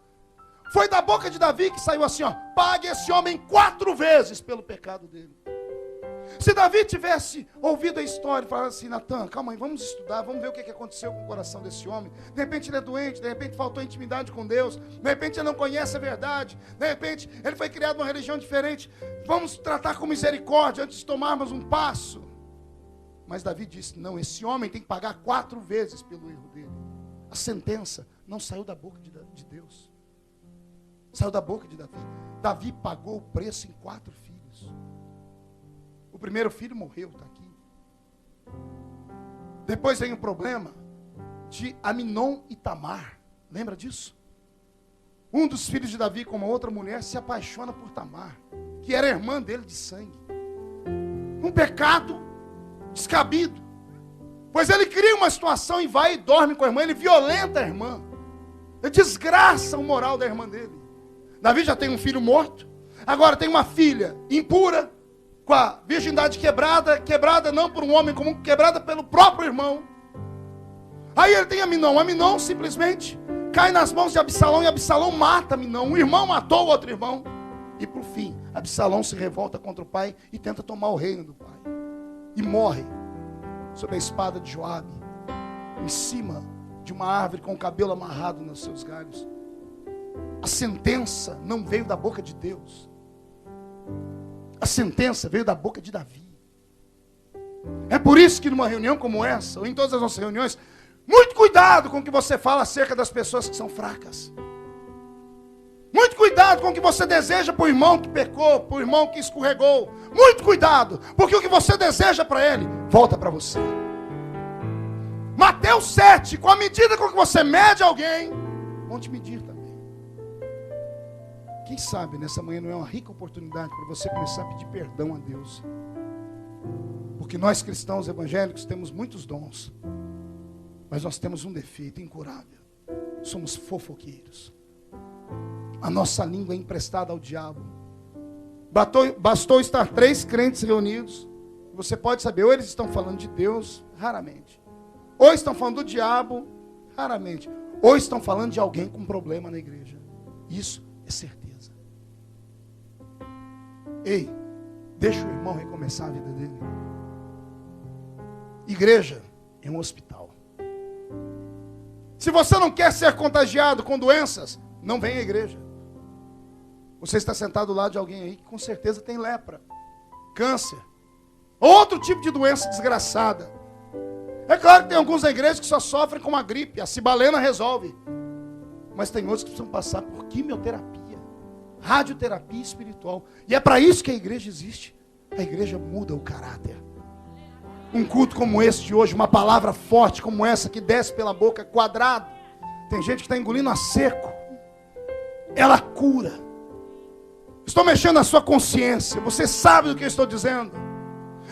Foi da boca de Davi que saiu assim, ó: pague esse homem 4 vezes pelo pecado dele. Se Davi tivesse ouvido a história e falado assim: Natan, calma aí, vamos estudar, vamos ver o que aconteceu com o coração desse homem. De repente ele é doente, de repente faltou intimidade com Deus, de repente ele não conhece a verdade, de repente ele foi criado numa religião diferente. Vamos tratar com misericórdia antes de tomarmos um passo. Mas Davi disse, não, esse homem tem que pagar 4 vezes pelo erro dele. A sentença não saiu da boca de Deus. Saiu da boca de Davi. Davi pagou o preço em 4 filhos. O primeiro filho morreu, está aqui. Depois vem o problema de Aminon e Tamar. Lembra disso? Um dos filhos de Davi com uma outra mulher se apaixona por Tamar, que era irmã dele de sangue. Um pecado descabido. Pois ele cria uma situação e vai e dorme com a irmã. Ele violenta a irmã. Ele desgraça o moral da irmã dele. Davi já tem um filho morto. Agora tem uma filha impura, com a virgindade quebrada. Quebrada não por um homem comum, quebrada pelo próprio irmão. Aí ele tem Aminon. Aminon simplesmente cai nas mãos de Absalão. E Absalão mata Aminon. Um irmão matou o outro irmão. E por fim, Absalão se revolta contra o pai e tenta tomar o reino do pai. E morre sob a espada de Joabe, em cima de uma árvore com o cabelo amarrado nos seus galhos. A sentença não veio da boca de Deus. A sentença veio da boca de Davi. É por isso que numa reunião como essa, ou em todas as nossas reuniões, muito cuidado com o que você fala acerca das pessoas que são fracas. Muito cuidado com o que você deseja para o irmão que pecou, para o irmão que escorregou. Muito cuidado, porque o que você deseja para ele, volta para você. Mateus 7, com a medida com que você mede alguém, vão te medir também. Quem sabe nessa manhã não é uma rica oportunidade para você começar a pedir perdão a Deus. Porque nós cristãos evangélicos temos muitos dons, mas nós temos um defeito incurável. Somos fofoqueiros. A nossa língua é emprestada ao diabo. Bastou estar 3 crentes reunidos. Você pode saber, ou eles estão falando de Deus, raramente. Ou estão falando do diabo, raramente. Ou estão falando de alguém com problema na igreja. Isso é certeza. Ei, deixa o irmão recomeçar a vida dele. Igreja é um hospital. Se você não quer ser contagiado com doenças, não vem à igreja. Você está sentado ao lado de alguém aí que com certeza tem lepra, câncer, outro tipo de doença desgraçada. É claro que tem alguns na igreja que só sofrem com a gripe, a cibalena resolve. Mas tem outros que precisam passar por quimioterapia, radioterapia espiritual. E é para isso que a igreja existe. A igreja muda o caráter. Um culto como esse de hoje, uma palavra forte como essa que desce pela boca quadrado. Tem gente que está engolindo a seco. Ela cura. Estou mexendo na sua consciência. Você sabe do que eu estou dizendo.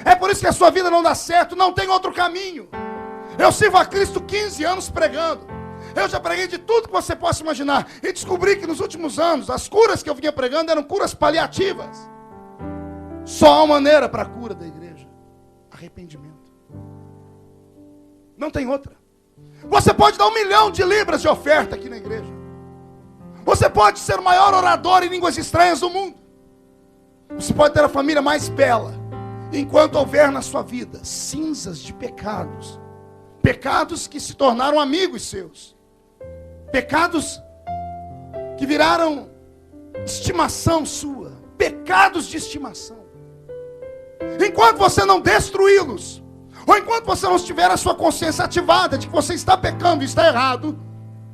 É por isso que a sua vida não dá certo. Não tem outro caminho. Eu sirvo a Cristo 15 anos pregando. Eu já preguei de tudo que você possa imaginar. E descobri que nos últimos anos, as curas que eu vinha pregando eram curas paliativas. Só há uma maneira para a cura da igreja: arrependimento. Não tem outra. Você pode dar 1 milhão de libras de oferta aqui na igreja. Você pode ser o maior orador em línguas estranhas do mundo. Você pode ter a família mais bela. Enquanto houver na sua vida cinzas de pecados. Pecados que se tornaram amigos seus. Pecados que viraram estimação sua. Pecados de estimação. Enquanto você não destruí-los, ou enquanto você não tiver a sua consciência ativada de que você está pecando e está errado,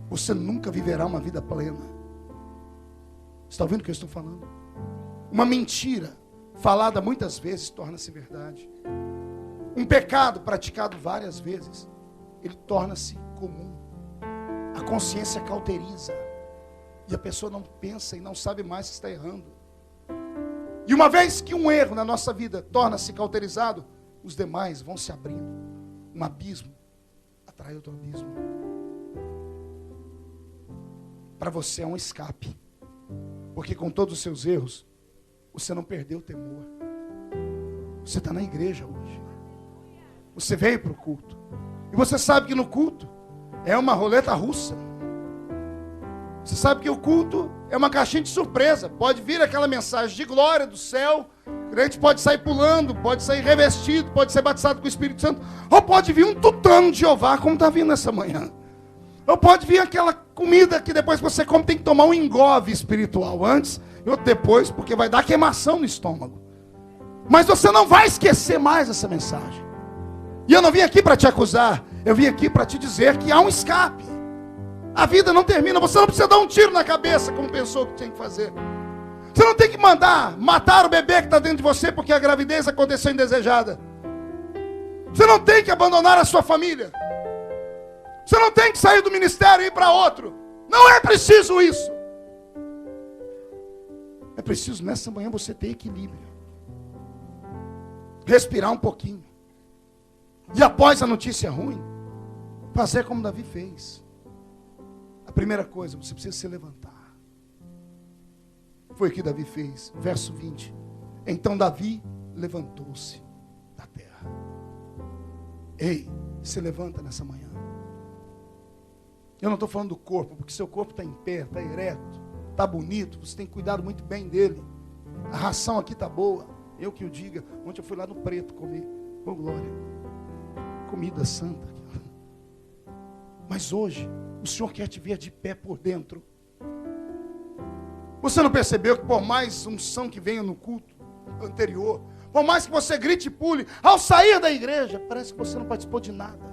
você nunca viverá uma vida plena. Está ouvindo o que eu estou falando? Uma mentira falada muitas vezes torna-se verdade. Um pecado praticado várias vezes, ele torna-se comum. A consciência cauteriza. E a pessoa não pensa e não sabe mais que está errando. E uma vez que um erro na nossa vida torna-se cauterizado, os demais vão se abrindo. Um abismo atrai outro abismo. Para você é um escape. Porque com todos os seus erros, você não perdeu o temor. Você está na igreja hoje. Você veio para o culto. E você sabe que no culto é uma roleta russa. Você sabe que o culto é uma caixinha de surpresa. Pode vir aquela mensagem de glória do céu. O crente pode sair pulando, pode sair revestido, pode ser batizado com o Espírito Santo. Ou pode vir um tutano de Jeová, como está vindo essa manhã. Ou pode vir aquela comida que depois que você come tem que tomar um engove espiritual antes e outro depois, porque vai dar queimação no estômago. Mas você não vai esquecer mais essa mensagem. E eu não vim aqui para te acusar, eu vim aqui para te dizer que há um escape. A vida não termina, você não precisa dar um tiro na cabeça como pensou que tinha que fazer. Você não tem que matar o bebê que está dentro de você porque a gravidez aconteceu indesejada. Você não tem que abandonar a sua família. Você não tem que sair do ministério e ir para outro. Não é preciso isso. É preciso nessa manhã você ter equilíbrio. Respirar um pouquinho. E após a notícia ruim, fazer como Davi fez. A primeira coisa, você precisa se levantar. Foi o que Davi fez. Verso 20. Então Davi levantou-se da terra. Ei, se levanta nessa manhã. Eu não estou falando do corpo, porque seu corpo está em pé, está ereto, está bonito, você tem cuidado muito bem dele. A ração aqui está boa. Eu que o diga. Ontem eu fui lá no Preto comer. Oh, glória. Comida santa. Mas hoje, o Senhor quer te ver de pé por dentro. Você não percebeu que por mais unção que venha no culto anterior, por mais que você grite e pule, ao sair da igreja, parece que você não participou de nada.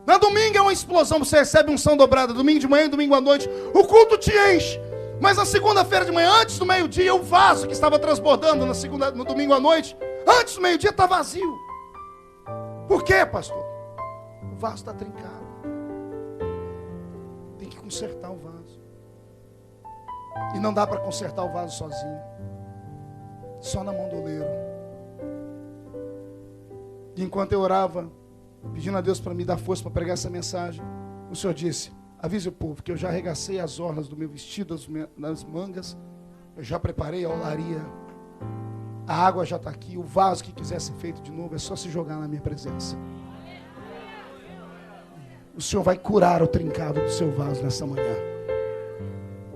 Na domingo é uma explosão, você recebe unção dobrada, domingo de manhã e domingo à noite, o culto te enche. Mas na segunda-feira de manhã, antes do meio-dia, o vaso que estava transbordando no domingo à noite, antes do meio-dia está vazio. Por quê, pastor? O vaso está trincado. Tem que consertar o vaso. E não dá para consertar o vaso sozinho. Só na mão do oleiro. E enquanto eu orava, pedindo a Deus para me dar força para pregar essa mensagem, o Senhor disse: avise o povo que eu já arregacei as orlas do meu vestido, das mangas, eu já preparei a olaria, a água já está aqui, o vaso que quiser ser feito de novo é só se jogar na minha presença. O Senhor vai curar o trincado do seu vaso nessa manhã.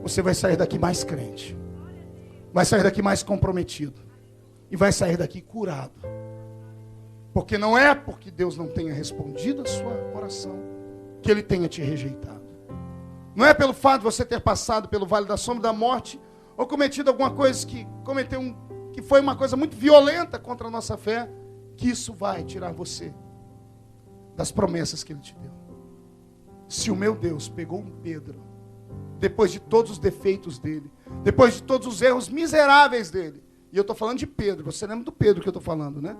Você vai sair daqui mais crente, vai sair daqui mais comprometido, e vai sair daqui curado. Porque não é porque Deus não tenha respondido a sua oração que Ele tenha te rejeitado. Não é pelo fato de você ter passado pelo vale da sombra da morte ou cometido alguma coisa que foi uma coisa muito violenta contra a nossa fé, que isso vai tirar você das promessas que Ele te deu. Se o meu Deus pegou um Pedro, depois de todos os defeitos dele, depois de todos os erros miseráveis dele, e eu estou falando de Pedro, você lembra do Pedro que eu estou falando, né?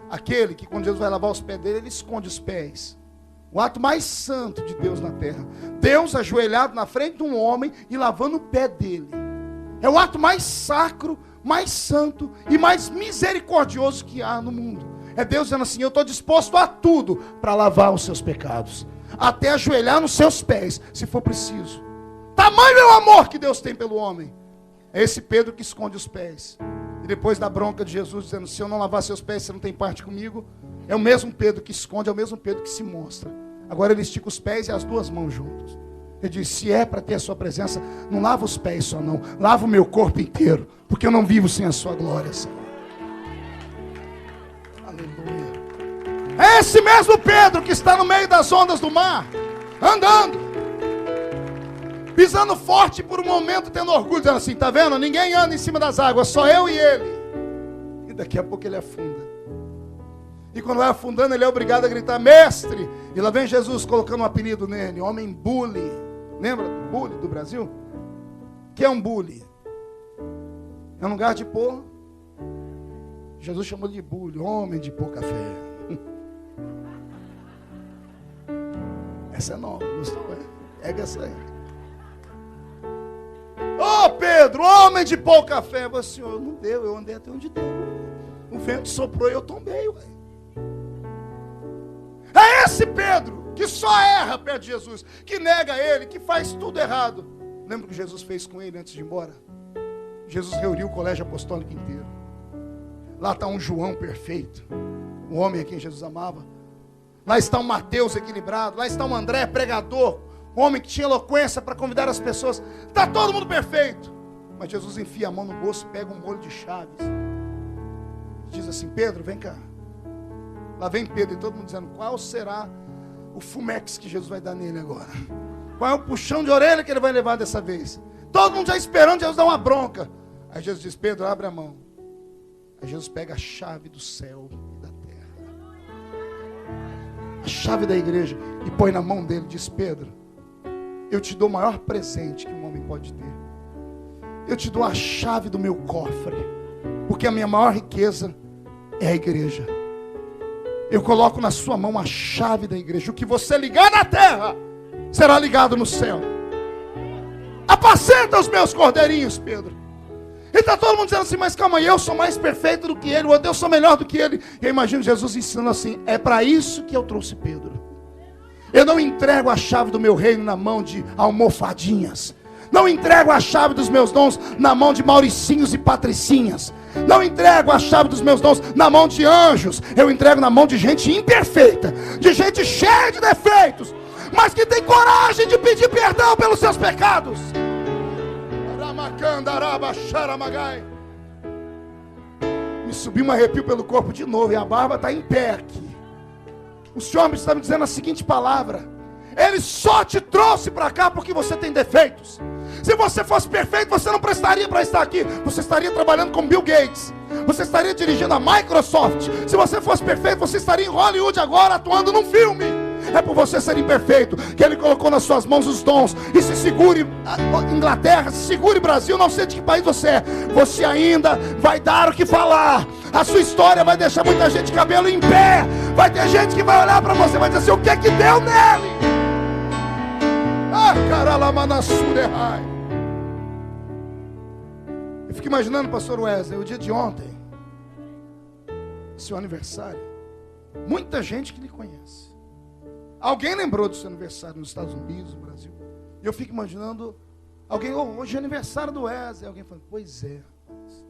Aquele que quando Jesus vai lavar os pés dele, ele esconde os pés. O ato mais santo de Deus na terra. Deus ajoelhado na frente de um homem e lavando o pé dele. É o ato mais sacro, mais santo e mais misericordioso que há no mundo. É Deus dizendo assim: eu estou disposto a tudo para lavar os seus pecados. Até ajoelhar nos seus pés, se for preciso. Tamanho é o amor que Deus tem pelo homem. É esse Pedro que esconde os pés. E depois da bronca de Jesus dizendo: se eu não lavar seus pés, você não tem parte comigo. É o mesmo Pedro que esconde, é o mesmo Pedro que se mostra. Agora ele estica os pés e as duas mãos juntos. Ele diz: se é para ter a sua presença, não lava os pés só não, lava o meu corpo inteiro, porque eu não vivo sem a sua glória, Senhor. Aleluia. É esse mesmo Pedro que está no meio das ondas do mar, andando, pisando forte por um momento, tendo orgulho, dizendo assim: tá vendo? Ninguém anda em cima das águas, só eu e ele. E daqui a pouco ele afunda. E quando vai afundando, ele é obrigado a gritar: mestre! E lá vem Jesus colocando um apelido nele: homem bully. Lembra do bully do Brasil? O que é um bully? É um lugar de pôr. Jesus chamou de bully, homem de pouca fé. Essa é nova, gostou? Pega essa aí. Ô Pedro, homem de pouca fé. Você: Senhor, não deu, eu andei até onde deu. O vento soprou e eu tombei, ué. É esse Pedro que só erra perto de Jesus, que nega ele, que faz tudo errado. Lembra o que Jesus fez com ele antes de ir embora? Jesus reuniu o colégio apostólico inteiro. Lá está um João perfeito, o homem a quem Jesus amava. Lá está um Mateus equilibrado. Lá está um André pregador, um homem que tinha eloquência para convidar as pessoas. Está todo mundo perfeito. Mas Jesus enfia a mão no bolso, pega um molho de chaves, diz assim: Pedro, vem cá. Lá vem Pedro e todo mundo dizendo: qual será o fumex que Jesus vai dar nele agora? Qual é o puxão de orelha que ele vai levar dessa vez? Todo mundo já esperando Jesus dar uma bronca. Aí Jesus diz: Pedro, abre a mão. Aí Jesus pega a chave do céu e da terra, a chave da igreja, e põe na mão dele. Diz: Pedro, eu te dou o maior presente que um homem pode ter. Eu te dou a chave do meu cofre, porque a minha maior riqueza é a igreja. Eu coloco na sua mão a chave da igreja. O que você ligar na terra será ligado no céu. Apacenta os meus cordeirinhos, Pedro. E está todo mundo dizendo assim: mas calma aí, eu sou mais perfeito do que ele, ou eu sou melhor do que ele. E eu imagino Jesus ensinando assim: é para isso que eu trouxe Pedro. Eu não entrego a chave do meu reino na mão de almofadinhas. Não entrego a chave dos meus dons na mão de mauricinhos e patricinhas. Não entrego a chave dos meus dons na mão de anjos. Eu entrego na mão de gente imperfeita, de gente cheia de defeitos, mas que tem coragem de pedir perdão pelos seus pecados. Me subiu um arrepio pelo corpo de novo, e a barba está em pé aqui. O Senhor está me dizendo a seguinte palavra: Ele só te trouxe para cá porque você tem defeitos. Se você fosse perfeito, você não prestaria para estar aqui. Você estaria trabalhando com Bill Gates. Você estaria dirigindo a Microsoft. Se você fosse perfeito, você estaria em Hollywood agora, atuando num filme. É por você ser imperfeito que Ele colocou nas suas mãos os dons. E se segure Inglaterra, se segure Brasil, não sei de que país você é. Você ainda vai dar o que falar. A sua história vai deixar muita gente de cabelo em pé. Vai ter gente que vai olhar para você e vai dizer assim: o que é que deu nele? Ah, caralamanassurehai. Eu fico imaginando, pastor Wesley, o dia de ontem, seu aniversário, muita gente que lhe conhece. Alguém lembrou do seu aniversário nos Estados Unidos, no Brasil. E eu fico imaginando alguém: hoje é aniversário do Wesley. Alguém falando: pois é, rapaz.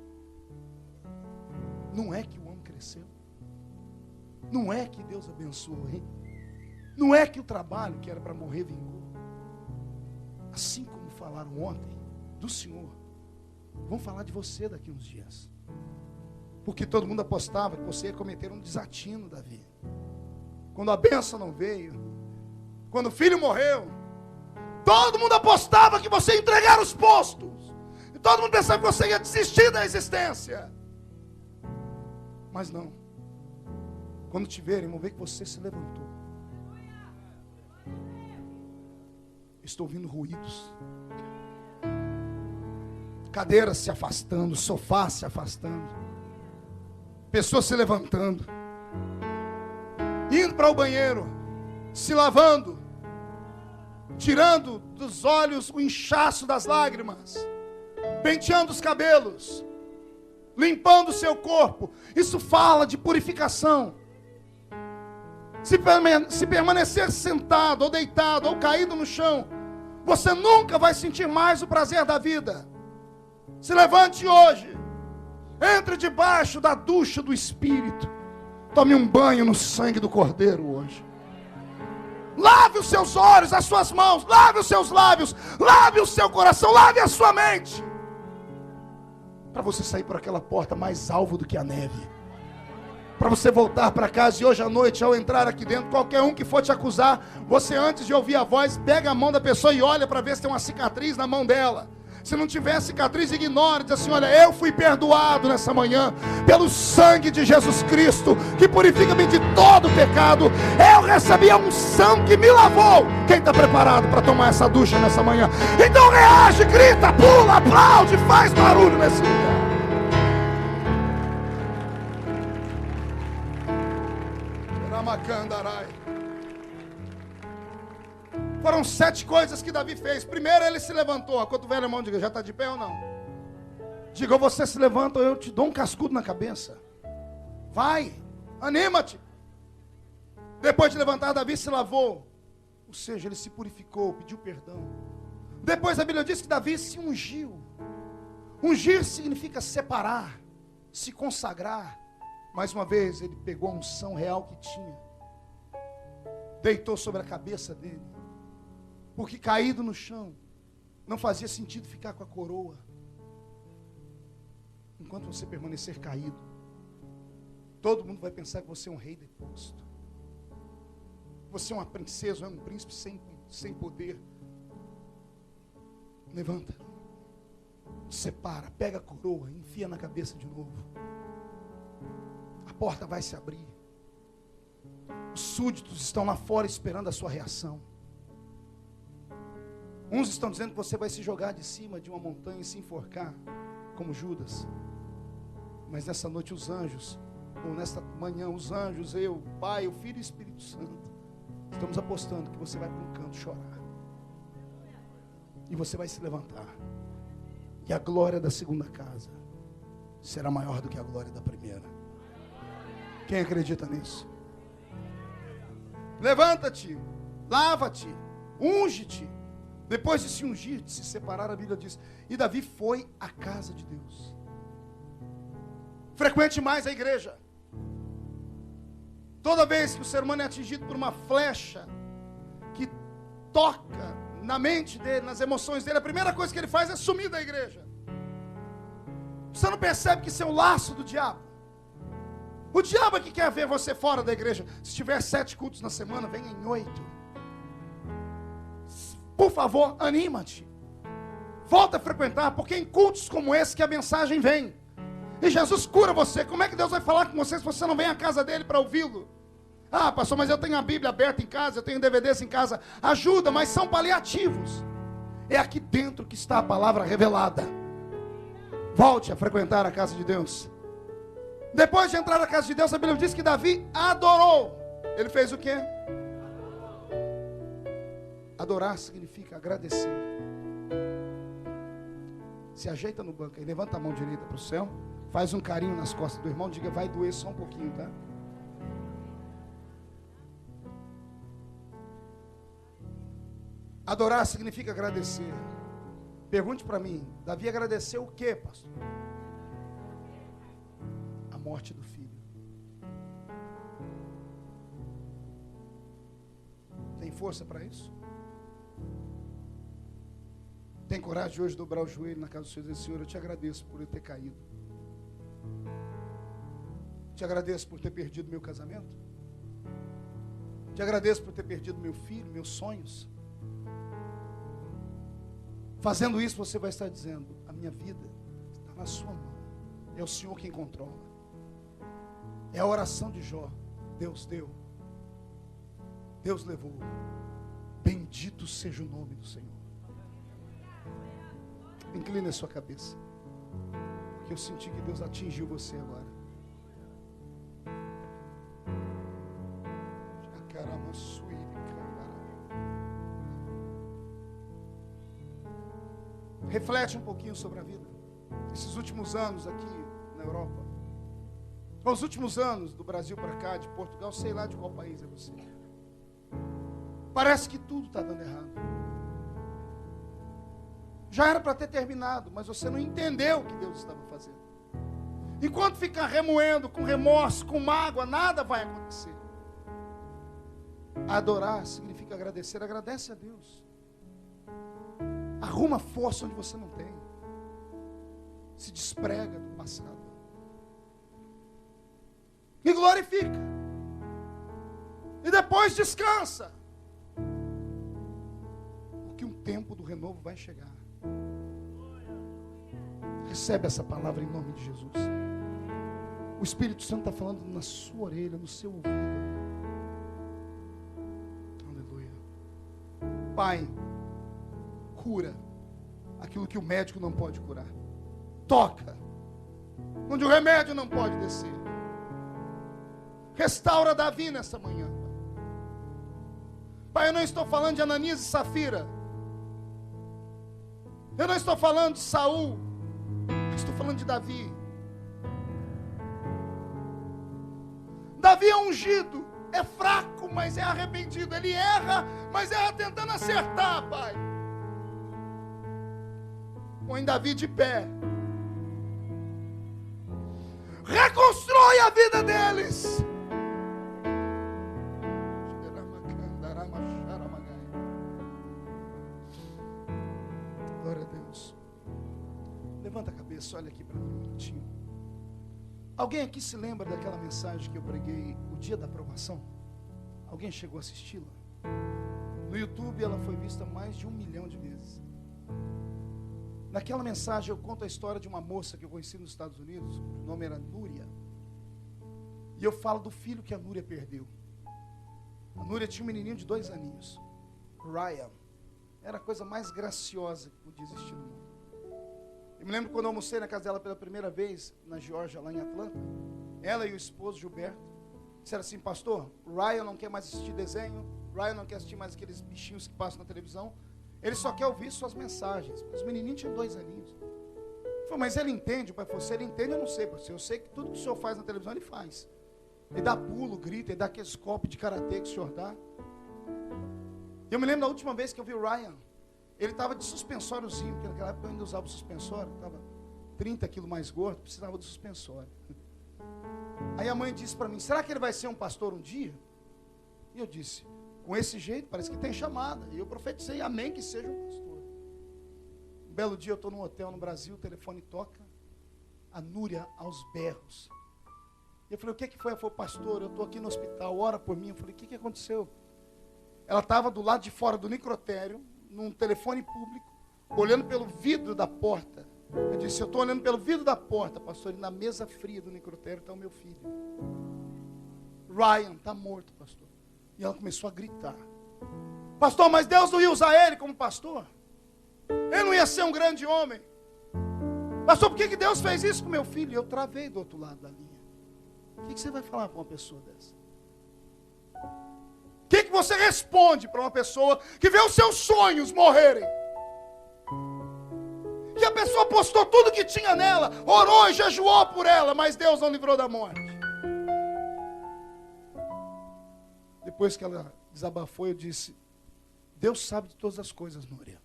Não é que o homem cresceu? Não é que Deus abençoou, hein? Não é que o trabalho que era para morrer vingou? Assim como falaram ontem do Senhor, vão falar de você daqui uns dias. Porque todo mundo apostava que você ia cometer um desatino, Davi. Quando a bênção não veio, quando o filho morreu, todo mundo apostava que você ia entregar os postos. E todo mundo pensava que você ia desistir da existência. Mas não. Quando te verem, vão ver que você se levantou. Estou ouvindo ruídos. Cadeiras se afastando, sofás se afastando. Pessoas se levantando. Indo para o banheiro, se lavando, tirando dos olhos o inchaço das lágrimas, penteando os cabelos, limpando o seu corpo. Isso fala de purificação. Se permanecer sentado, ou deitado, ou caído no chão, você nunca vai sentir mais o prazer da vida. Se levante hoje, entre debaixo da ducha do Espírito, tome um banho no sangue do Cordeiro hoje. Lave os seus olhos, as suas mãos, lave os seus lábios, lave o seu coração, lave a sua mente, para você sair por aquela porta mais alva do que a neve, para você voltar para casa. E hoje à noite, ao entrar aqui dentro, qualquer um que for te acusar, você, antes de ouvir a voz, pega a mão da pessoa e olha para ver se tem uma cicatriz na mão dela. Se não tiver cicatriz, ignore, diz assim: olha, eu fui perdoado nessa manhã pelo sangue de Jesus Cristo, que purifica-me de todo pecado. Eu recebi a unção que me lavou. Quem está preparado para tomar essa ducha nessa manhã? Então reage, grita, pula, aplaude, faz barulho nesse lugar. Ramacandarai. Foram 7 coisas que Davi fez. Primeiro, ele se levantou. A cotovela, irmão, diga: já está de pé ou não? Diga: você se levanta ou eu te dou um cascudo na cabeça. Vai, anima-te. Depois de levantar, Davi se lavou. Ou seja, ele se purificou, pediu perdão. Depois a Bíblia diz que Davi se ungiu. Ungir significa separar, se consagrar. Mais uma vez, ele pegou a unção real que tinha, deitou sobre a cabeça dele. Porque caído no chão, não fazia sentido ficar com a coroa. Enquanto você permanecer caído, todo mundo vai pensar que você é um rei deposto. Você é uma princesa, é um príncipe sem poder. Levanta, separa, pega a coroa, enfia na cabeça de novo. A porta vai se abrir. Os súditos estão lá fora esperando a sua reação. Uns estão dizendo que você vai se jogar de cima de uma montanha e se enforcar, como Judas. Mas nessa noite os anjos, ou nesta manhã os anjos, eu, o Pai, o Filho e o Espírito Santo, estamos apostando que você vai para um canto chorar. E você vai se levantar. E a glória da segunda casa será maior do que a glória da primeira. Quem acredita nisso? Levanta-te, lava-te, unge-te. Depois de se ungir, de se separar, a Bíblia diz: e Davi foi à casa de Deus. Frequente mais a igreja. Toda vez que o ser humano é atingido por uma flecha que toca na mente dele, nas emoções dele, a primeira coisa que ele faz é sumir da igreja. Você não percebe que isso é um laço do diabo? O diabo é que quer ver você fora da igreja. Se tiver 7 cultos na semana, venha em 8. Por favor, anima-te. Volta a frequentar, porque em cultos como esse que a mensagem vem. E Jesus cura você. Como é que Deus vai falar com você se você não vem à casa dele para ouvi-lo? Ah, pastor, mas eu tenho a Bíblia aberta em casa, eu tenho DVDs em casa. Ajuda, mas são paliativos. É aqui dentro que está a palavra revelada. Volte a frequentar a casa de Deus. Depois de entrar na casa de Deus, a Bíblia diz que Davi adorou. Ele fez o quê? Adorar significa agradecer. Se ajeita no banco e levanta a mão direita para o céu. Faz um carinho nas costas do irmão. Diga: vai doer só um pouquinho, tá? Adorar significa agradecer. Pergunte para mim: Davi agradeceu o quê, pastor? A morte do filho. Tem força para isso? Tem coragem de hoje dobrar o joelho na casa do Senhor e dizer: Senhor, eu te agradeço por eu ter caído. Te agradeço por ter perdido meu casamento. Te agradeço por ter perdido meu filho, meus sonhos. Fazendo isso, você vai estar dizendo: a minha vida está na sua mão. É o Senhor quem controla. É a oração de Jó. Deus deu. Deus levou. Bendito seja o nome do Senhor. Incline a sua cabeça, porque eu senti que Deus atingiu você agora. Reflete um pouquinho sobre a vida. Esses últimos anos aqui na Europa, os últimos anos do Brasil para cá, de Portugal, sei lá de qual país é você. Parece que tudo está dando errado. Já era para ter terminado, mas você não entendeu o que Deus estava fazendo. Enquanto ficar remoendo, com remorso, com mágoa, nada vai acontecer. Adorar significa agradecer. Agradece a Deus. Arruma força onde você não tem. Se desprega do passado. E glorifica. E depois descansa. Porque um tempo do renovo vai chegar. Recebe essa palavra em nome de Jesus. O Espírito Santo está falando na sua orelha, no seu ouvido. Aleluia. Pai, cura aquilo que o médico não pode curar. Toca onde o remédio não pode descer. Restaura Davi nessa manhã. Pai, eu não estou falando de Ananias e Safira. Eu não estou falando de Saul. Eu estou falando de Davi. Davi é ungido. É fraco, mas é arrependido. Ele erra, mas erra tentando acertar, Pai. Põe Davi de pé. Reconstrói a vida deles. Glória a Deus. Levanta a cabeça, olha aqui para mim um minutinho. Alguém aqui se lembra daquela mensagem que eu preguei o dia da aprovação? Alguém chegou a assisti-la? No YouTube ela foi vista mais de 1 milhão de vezes. Naquela mensagem eu conto a história de uma moça que eu conheci nos Estados Unidos, o nome era Núria. E eu falo do filho que a Núria perdeu. A Núria tinha um menininho de 2 aninhos. Ryan. Era a coisa mais graciosa que podia existir no mundo. Eu me lembro quando eu almocei na casa dela pela primeira vez, na Geórgia, lá em Atlanta. Ela e o esposo, Gilberto, disseram assim: pastor, Ryan não quer mais assistir desenho, Ryan não quer assistir mais aqueles bichinhos que passam na televisão, ele só quer ouvir suas mensagens. Os menininhos tinham 2 aninhos. Eu falei: mas ele entende? O pai falou: se ele entende, eu não sei, pastor. Eu sei que tudo que o senhor faz na televisão, ele faz. Ele dá pulo, grita, ele dá aqueles copos de karatê que o senhor dá. Eu me lembro da última vez que eu vi o Ryan, ele estava de suspensóriozinho, porque naquela época eu ainda usava o suspensório, estava 30 quilos mais gordo, precisava do suspensório. Aí a mãe disse para mim: será que ele vai ser um pastor um dia? E eu disse: com esse jeito, parece que tem chamada. E eu profetizei: amém, que seja um pastor. Um belo dia eu estou num hotel no Brasil, o telefone toca, a Núria aos berros. Eu falei: o que foi? Ela falou: pastor, eu estou aqui no hospital, ora por mim. Eu falei: o que aconteceu? Ela estava do lado de fora do necrotério, num telefone público, olhando pelo vidro da porta. Eu disse: eu estou olhando pelo vidro da porta, pastor, e na mesa fria do necrotério está o meu filho. Ryan está morto, pastor. E ela começou a gritar: pastor, mas Deus não ia usar ele como pastor? Ele não ia ser um grande homem? Pastor, por que Deus fez isso com meu filho? E eu travei do outro lado da linha. O que você vai falar com uma pessoa dessa? O que você responde para uma pessoa que vê os seus sonhos morrerem? Que a pessoa postou tudo que tinha nela, orou e jejuou por ela, mas Deus não livrou da morte. Depois que ela desabafou, eu disse: Deus sabe de todas as coisas, Núria.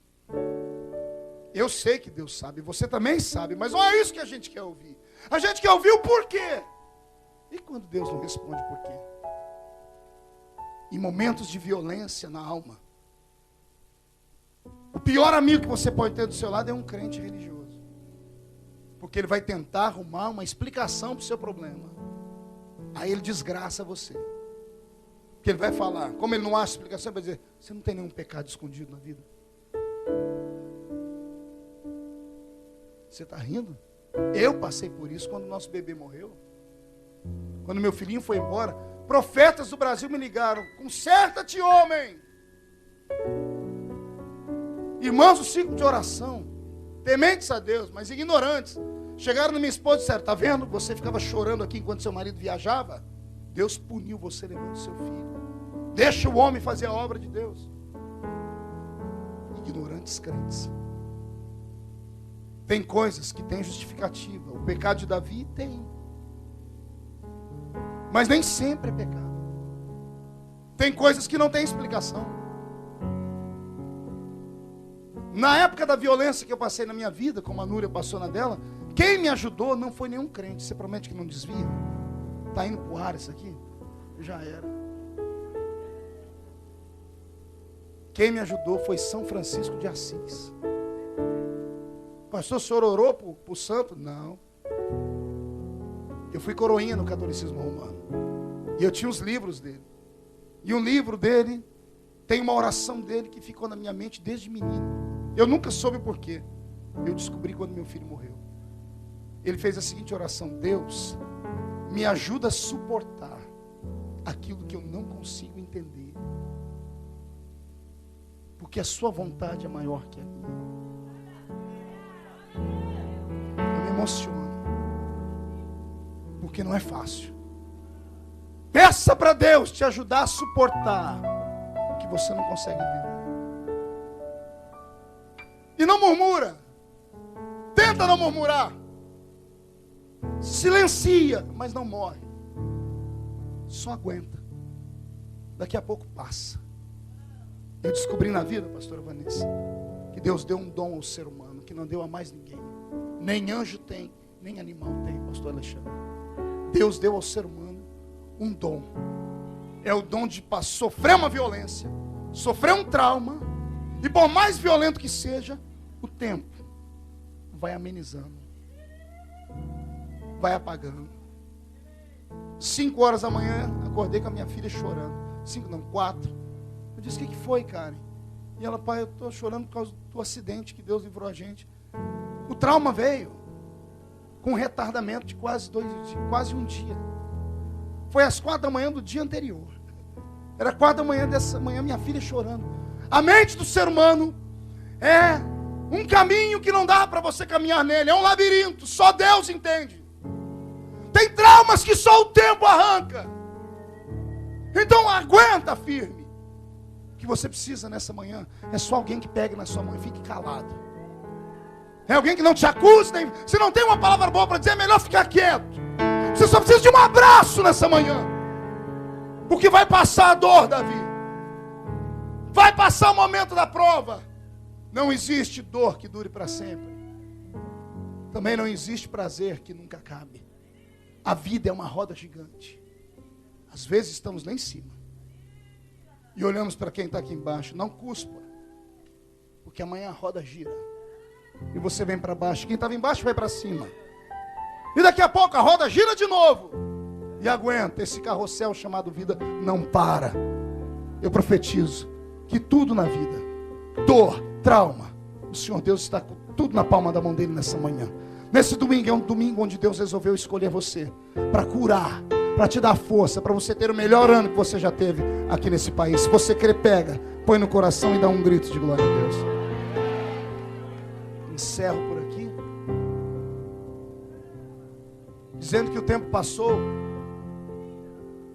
Eu sei que Deus sabe, você também sabe, mas não é isso que a gente quer ouvir. A gente quer ouvir o porquê. E quando Deus não responde por quê? Em momentos de violência na alma, o pior amigo que você pode ter do seu lado é um crente religioso. Porque ele vai tentar arrumar uma explicação para o seu problema. Aí ele desgraça você. Porque ele vai falar, como ele não acha explicação, ele vai dizer: você não tem nenhum pecado escondido na vida? Você está rindo? Eu passei por isso quando o nosso bebê morreu. Quando meu filhinho foi embora, profetas do Brasil me ligaram: conserta-te, homem. Irmãos do ciclo de oração, tementes a Deus, mas ignorantes, chegaram na minha esposa e disseram: está vendo? Você ficava chorando aqui enquanto seu marido viajava. Deus puniu você levando seu filho. Deixa o homem fazer a obra de Deus. Ignorantes crentes. Tem coisas que têm justificativa. O pecado de Davi tem. Mas nem sempre é pecado. Tem coisas que não tem explicação. Na época da violência que eu passei na minha vida, como a Núria passou na dela, quem me ajudou não foi nenhum crente. Você promete que não desvia? Está indo para o ar isso aqui? Já era. Quem me ajudou foi São Francisco de Assis. Pastor, o senhor orou para o santo? Não. Eu fui coroinha no catolicismo romano. E eu tinha os livros dele. E um livro dele tem uma oração dele que ficou na minha mente desde menino. Eu nunca soube o porquê. Eu descobri quando meu filho morreu. Ele fez a seguinte oração: Deus, me ajuda a suportar aquilo que eu não consigo entender. Porque a sua vontade é maior que a minha. Eu me emociono. Porque não é fácil. Peça para Deus te ajudar a suportar o que você não consegue entender. E não murmura. Tenta não murmurar. Silencia, mas não morre. Só aguenta. Daqui a pouco passa. Eu descobri na vida, pastora Vanessa, que Deus deu um dom ao ser humano que não deu a mais ninguém. Nem anjo tem, nem animal tem, pastor Alexandre. Deus deu ao ser humano um dom. É o dom de sofrer uma violência, sofrer um trauma, e por mais violento que seja, o tempo vai amenizando, vai apagando. 5 horas da manhã, acordei com a minha filha chorando. 5 não, 4. Eu disse: o que foi, Karen? E ela: pai, eu estou chorando por causa do acidente que Deus livrou a gente. O trauma veio com um retardamento de quase um dia. Foi às 4 da manhã do dia anterior. Era 4 da manhã dessa manhã, minha filha chorando. A mente do ser humano é um caminho que não dá para você caminhar nele. É um labirinto, só Deus entende. Tem traumas que só o tempo arranca. Então aguenta firme. O que você precisa nessa manhã é só alguém que pegue na sua mão e fique calado. É alguém que não te acuse. Se não tem uma palavra boa para dizer, é melhor ficar quieto. Você só precisa de um abraço nessa manhã. Porque vai passar a dor da vida. Vai passar o momento da prova. Não existe dor que dure para sempre. Também não existe prazer que nunca acabe. A vida é uma roda gigante. Às vezes estamos lá em cima e olhamos para quem está aqui embaixo. Não cuspa, porque amanhã a roda gira e você vem para baixo. Quem estava embaixo vai para cima. E daqui a pouco a roda gira de novo. E aguenta, esse carrossel chamado vida não para. Eu profetizo que tudo na vida, dor, trauma, o Senhor Deus está com tudo na palma da mão dele nessa manhã. Nesse domingo é um domingo onde Deus resolveu escolher você para curar, para te dar força, para você ter o melhor ano que você já teve aqui nesse país. Se você crer, pega, põe no coração e dá um grito de glória a Deus. Encerro por aqui, dizendo que o tempo passou.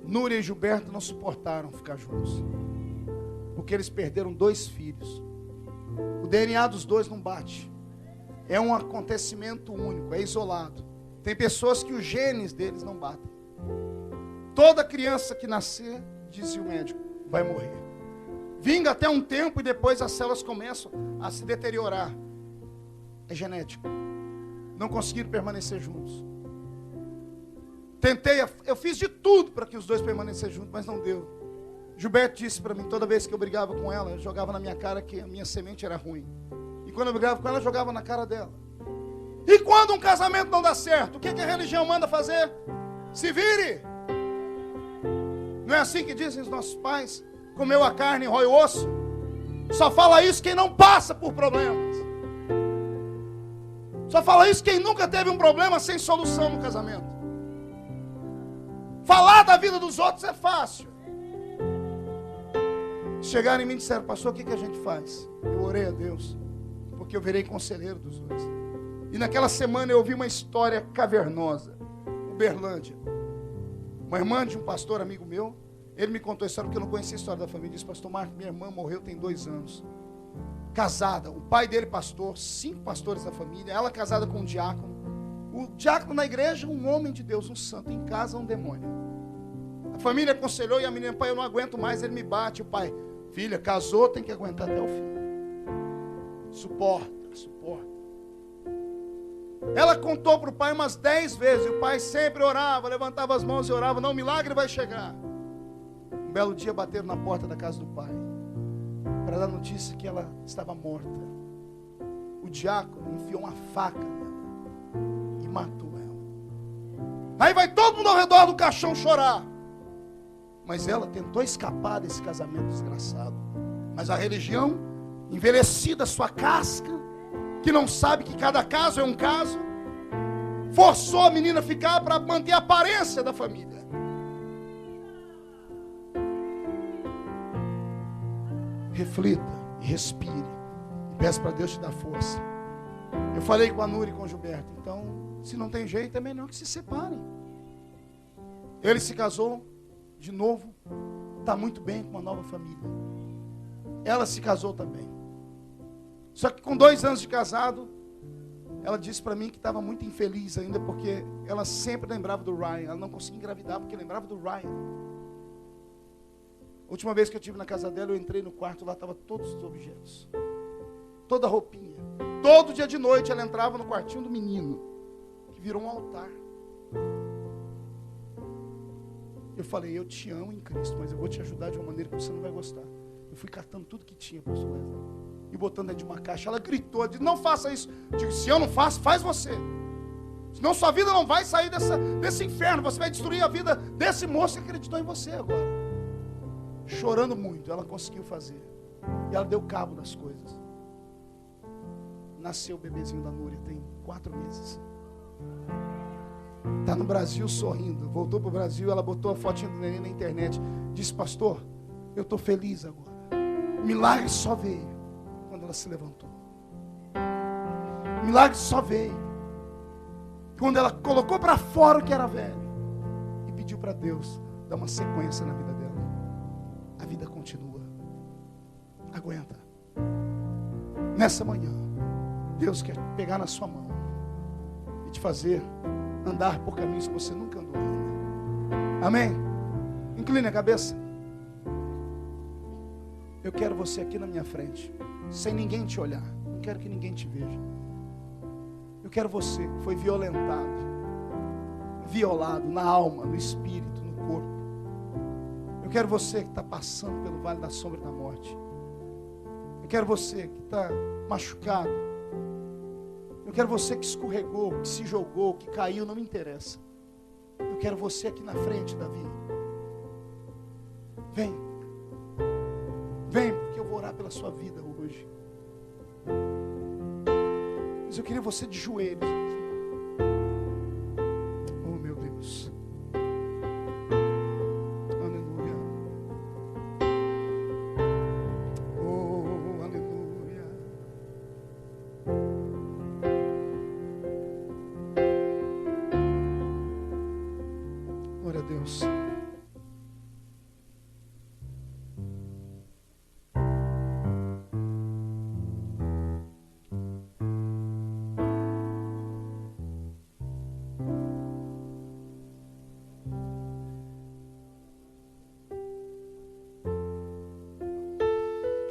Núria e Gilberto não suportaram ficar juntos, porque eles perderam 2 filhos. O DNA dos dois não bate. É um acontecimento único, é isolado. Tem pessoas que os genes deles não batem. Toda criança que nascer, dizia o médico, vai morrer. Vinga até um tempo e depois as células começam a se deteriorar. É genético. Não conseguiram permanecer juntos. Tentei, eu fiz de tudo para que os dois permanecessem juntos, mas não deu. Gilberto disse para mim, toda vez que eu brigava com ela, eu jogava na minha cara que a minha semente era ruim. E quando eu brigava com ela, eu jogava na cara dela. E quando um casamento não dá certo, o que a religião manda fazer? Se vire. Não é assim que dizem os nossos pais? Comeu a carne e rói o osso? Só fala isso quem não passa por problemas. Só fala isso quem nunca teve um problema sem solução no casamento. Falar da vida dos outros é fácil. Chegaram em mim e disseram, pastor, o que a gente faz? Eu orei a Deus, porque eu virei conselheiro dos dois. E naquela semana eu ouvi uma história cavernosa. Uberlândia. Uma irmã de um pastor amigo meu, ele me contou a história porque eu não conhecia a história da família. Ele disse, pastor Marcos, minha irmã morreu tem 2 anos. Casada, o pai dele pastor, 5 pastores da família, ela casada com um diácono. O diácono na igreja, um homem de Deus, um santo. Em casa, um demônio. A família aconselhou e a menina, pai, eu não aguento mais, ele me bate. O pai, filha, casou, tem que aguentar até o fim. Suporta. Ela contou para o pai umas 10 vezes. E o pai sempre orava, levantava as mãos e orava. Não, o milagre vai chegar. Um belo dia bateram na porta da casa do pai para dar notícia que ela estava morta. O diácono enfiou uma faca nela e matou ela. Aí vai todo mundo ao redor do caixão chorar. Mas ela tentou escapar desse casamento desgraçado. Mas a religião, envelhecida sua casca, que não sabe que cada caso é um caso, forçou a menina a ficar para manter a aparência da família. Reflita e respire e peça para Deus te dar força. Eu falei com a Núria e com o Gilberto, então, se não tem jeito, é melhor que se separem. Ele se casou de novo, está muito bem com uma nova família. Ela se casou também. Só que com 2 anos de casado, ela disse para mim que estava muito infeliz ainda, porque ela sempre lembrava do Ryan. Ela não conseguia engravidar porque lembrava do Ryan. A última vez que eu estive na casa dela, eu entrei no quarto, lá estavam todos os objetos. Toda a roupinha. Todo dia de noite ela entrava no quartinho do menino, que virou um altar. Eu falei, eu te amo em Cristo, mas eu vou te ajudar de uma maneira que você não vai gostar. Eu fui catando tudo que tinha, pastor Wesley, e botando dentro de uma caixa. Ela gritou, disse, não faça isso. Eu digo, se eu não faço, faz você. Senão sua vida não vai sair desse inferno. Você vai destruir a vida desse moço que acreditou em você agora. Chorando muito, ela conseguiu fazer. E ela deu cabo das coisas. Nasceu o bebezinho da Núria, tem 4 meses. Está no Brasil sorrindo. Voltou para o Brasil, ela botou a fotinha do neném na internet. Disse: pastor, eu estou feliz agora. O milagre só veio quando ela se levantou. O milagre só veio quando ela colocou para fora o que era velho e pediu para Deus dar uma sequência na vida dela. A vida continua. Aguenta. Nessa manhã, Deus quer pegar na sua mão e te fazer andar por caminhos que você nunca andou ainda. Amém? Incline a cabeça. Eu quero você aqui na minha frente, sem ninguém te olhar. Não quero que ninguém te veja. Eu quero você que foi violentado, violado na alma, no espírito, no corpo. Eu quero você que está passando pelo vale da sombra da morte. Eu quero você que está machucado. Eu quero você que escorregou, que se jogou, que caiu, não me interessa. Eu quero você aqui na frente, Davi. Vem. Vem, porque eu vou orar pela sua vida hoje. Mas eu queria você de joelhos. Oh, meu Deus. Aleluia. Oh, aleluia. Glória a Deus.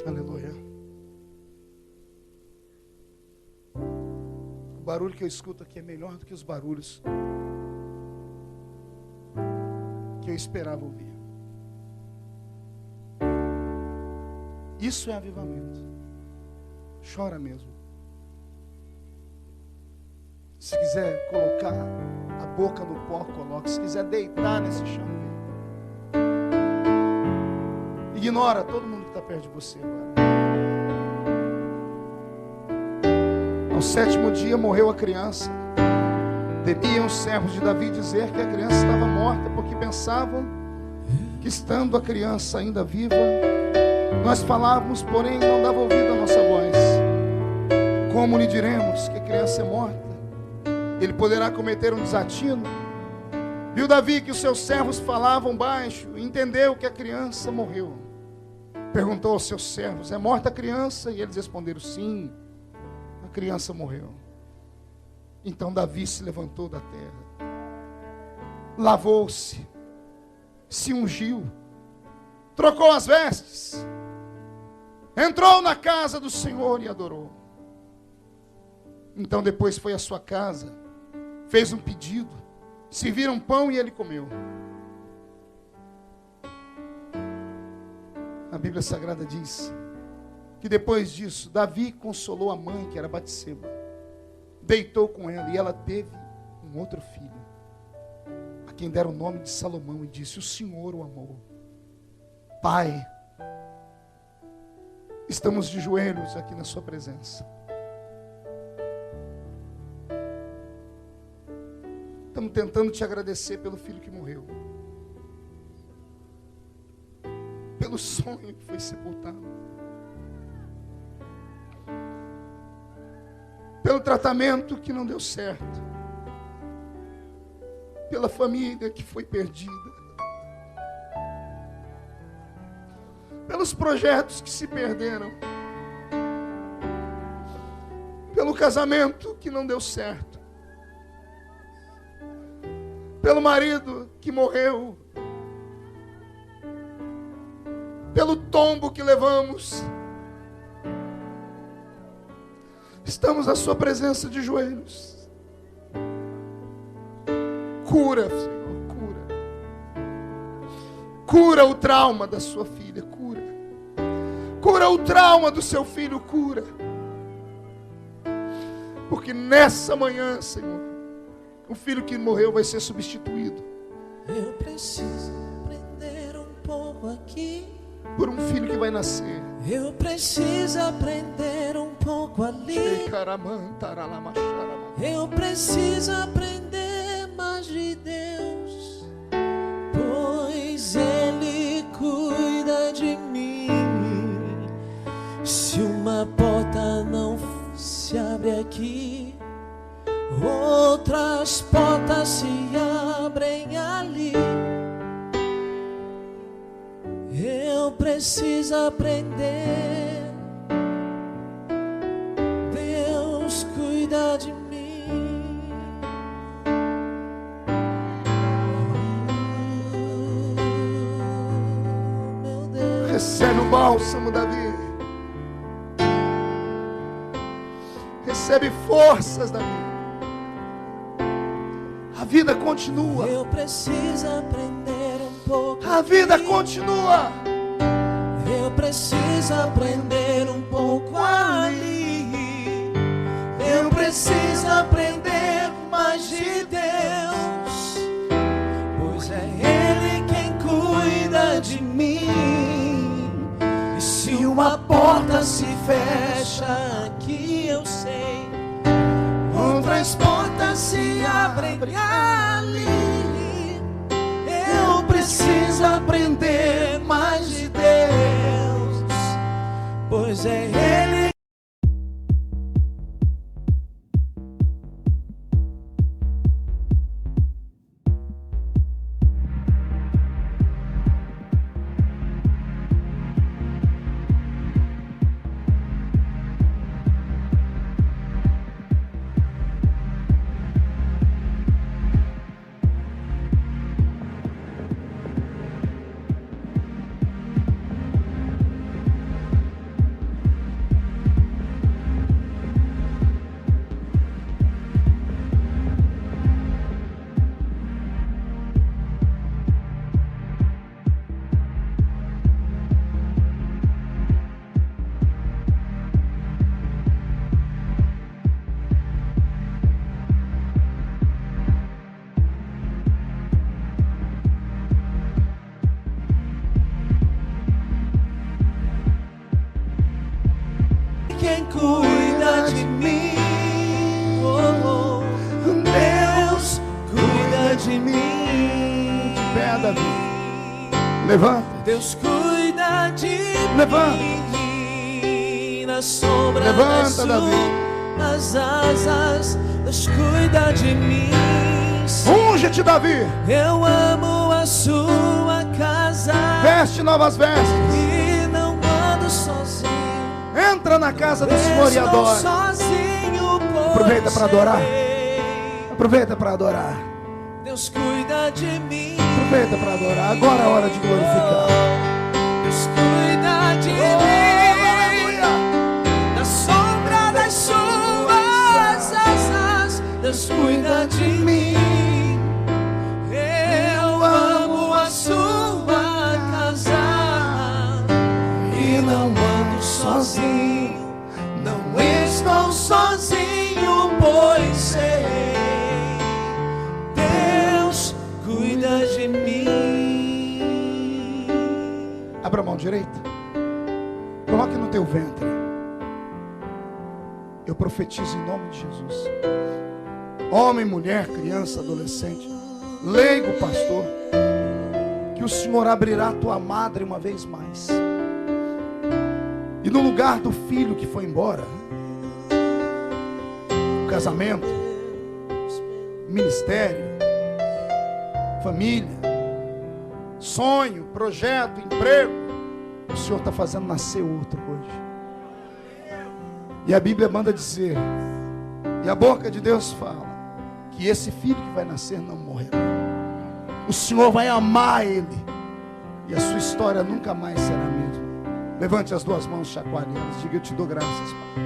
Aleluia. O barulho que eu escuto aqui é melhor do que os barulhos que eu esperava ouvir. Isso é avivamento. Chora mesmo. Se quiser colocar a boca no pó, coloque. Se quiser deitar nesse chão, ignora todo mundo que está perto de você agora. Ao 7º dia morreu a criança. Temiam os servos de Davi dizer que a criança estava morta, porque pensavam que, estando a criança ainda viva, nós falávamos, porém não dava ouvido à nossa voz. Como lhe diremos que a criança é morta? Ele poderá cometer um desatino? Viu Davi que os seus servos falavam baixo e entendeu que a criança morreu. Perguntou aos seus servos: é morta a criança? E eles responderam: sim, a criança morreu. Então Davi se levantou da terra, lavou-se, se ungiu, trocou as vestes, entrou na casa do Senhor e adorou. Então depois foi à sua casa, fez um pedido, serviram pão e ele comeu. A Bíblia Sagrada diz que depois disso, Davi consolou a mãe, que era Batseba, deitou com ela e ela teve um outro filho, a quem deram o nome de Salomão, e disse: o Senhor o amou. Pai, estamos de joelhos aqui na sua presença. Estamos tentando te agradecer pelo filho que morreu, pelo sonho que foi sepultado, pelo tratamento que não deu certo, pela família que foi perdida, pelos projetos que se perderam, pelo casamento que não deu certo, pelo marido que morreu, pelo tombo que levamos. Estamos à sua presença de joelhos. Cura, Senhor, cura. Cura o trauma da sua filha, cura. Cura o trauma do seu filho, cura. Porque nessa manhã, Senhor, o filho que morreu vai ser substituído. Eu preciso aprender um pouco aqui, por um filho que vai nascer. eu preciso aprender um pouco ali, eu preciso aprender mais de Deus. precisa aprender. Deus cuida de mim. Meu Deus. Recebe o bálsamo, Davi. Recebe forças, Davi. A vida continua. Eu preciso aprender um pouco. A vida continua. Eu preciso aprender um pouco ali. Eu preciso aprender mais de Deus, pois é Ele quem cuida de mim. E se uma porta se fecha aqui, eu sei, outras portas se abrem ali. Eu preciso aprender mais de Deus, pois é Ele. Quem cuida de mim, oh, oh. Deus cuida de mim. De pé, Davi. Levanta. Deus cuida de Levanta. mim. Na sombra Levanta, das asas, Deus cuida de mim. Unge-te, Davi. Eu amo a sua casa. Veste novas vestes. E não ando sozinho. Entra na casa do Senhor e adora. Aproveita para adorar. Aproveita para adorar. Deus cuida de mim. Aproveita para adorar. Agora é a hora de glorificar. Deus cuida de mim. Na sombra das suas asas, Deus cuida de mim. Eu amo a sua casa e não ando sozinho. Não estou sozinho, pois sei, Deus cuida de mim. Abra a mão direita. Coloque no teu ventre. Eu profetizo em nome de Jesus. Homem, mulher, criança, adolescente, leigo, pastor, que o Senhor abrirá a tua madre uma vez mais. E no lugar do filho que foi embora, o casamento, ministério, família, sonho, projeto, emprego, o Senhor está fazendo nascer outro hoje. E a Bíblia manda dizer, e a boca de Deus fala, que esse filho que vai nascer não morrerá. O Senhor vai amar ele, e a sua história nunca mais será a mesma. Levante as duas mãos chacoalhando, diga: eu te dou graças, Pai.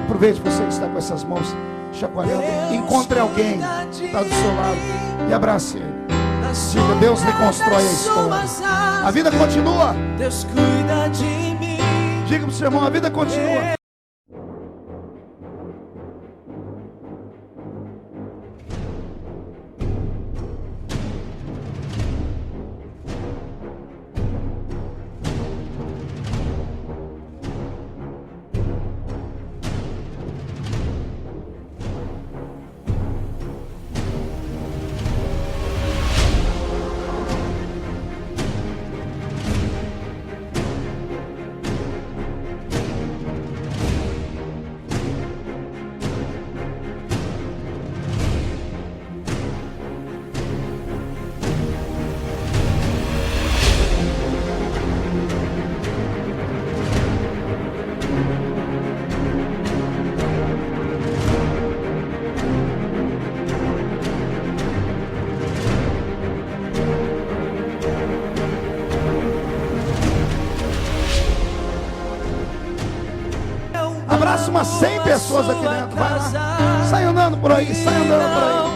Aproveite você que está com essas mãos chacoalhando, encontre alguém que está do seu lado e abrace ele. Diga: Deus reconstrói a história. A vida continua. Deus cuida de mim. Diga para o seu irmão: a vida continua. Passa umas 100 pessoas aqui dentro. Vai lá. Sai andando por aí, sai andando por aí.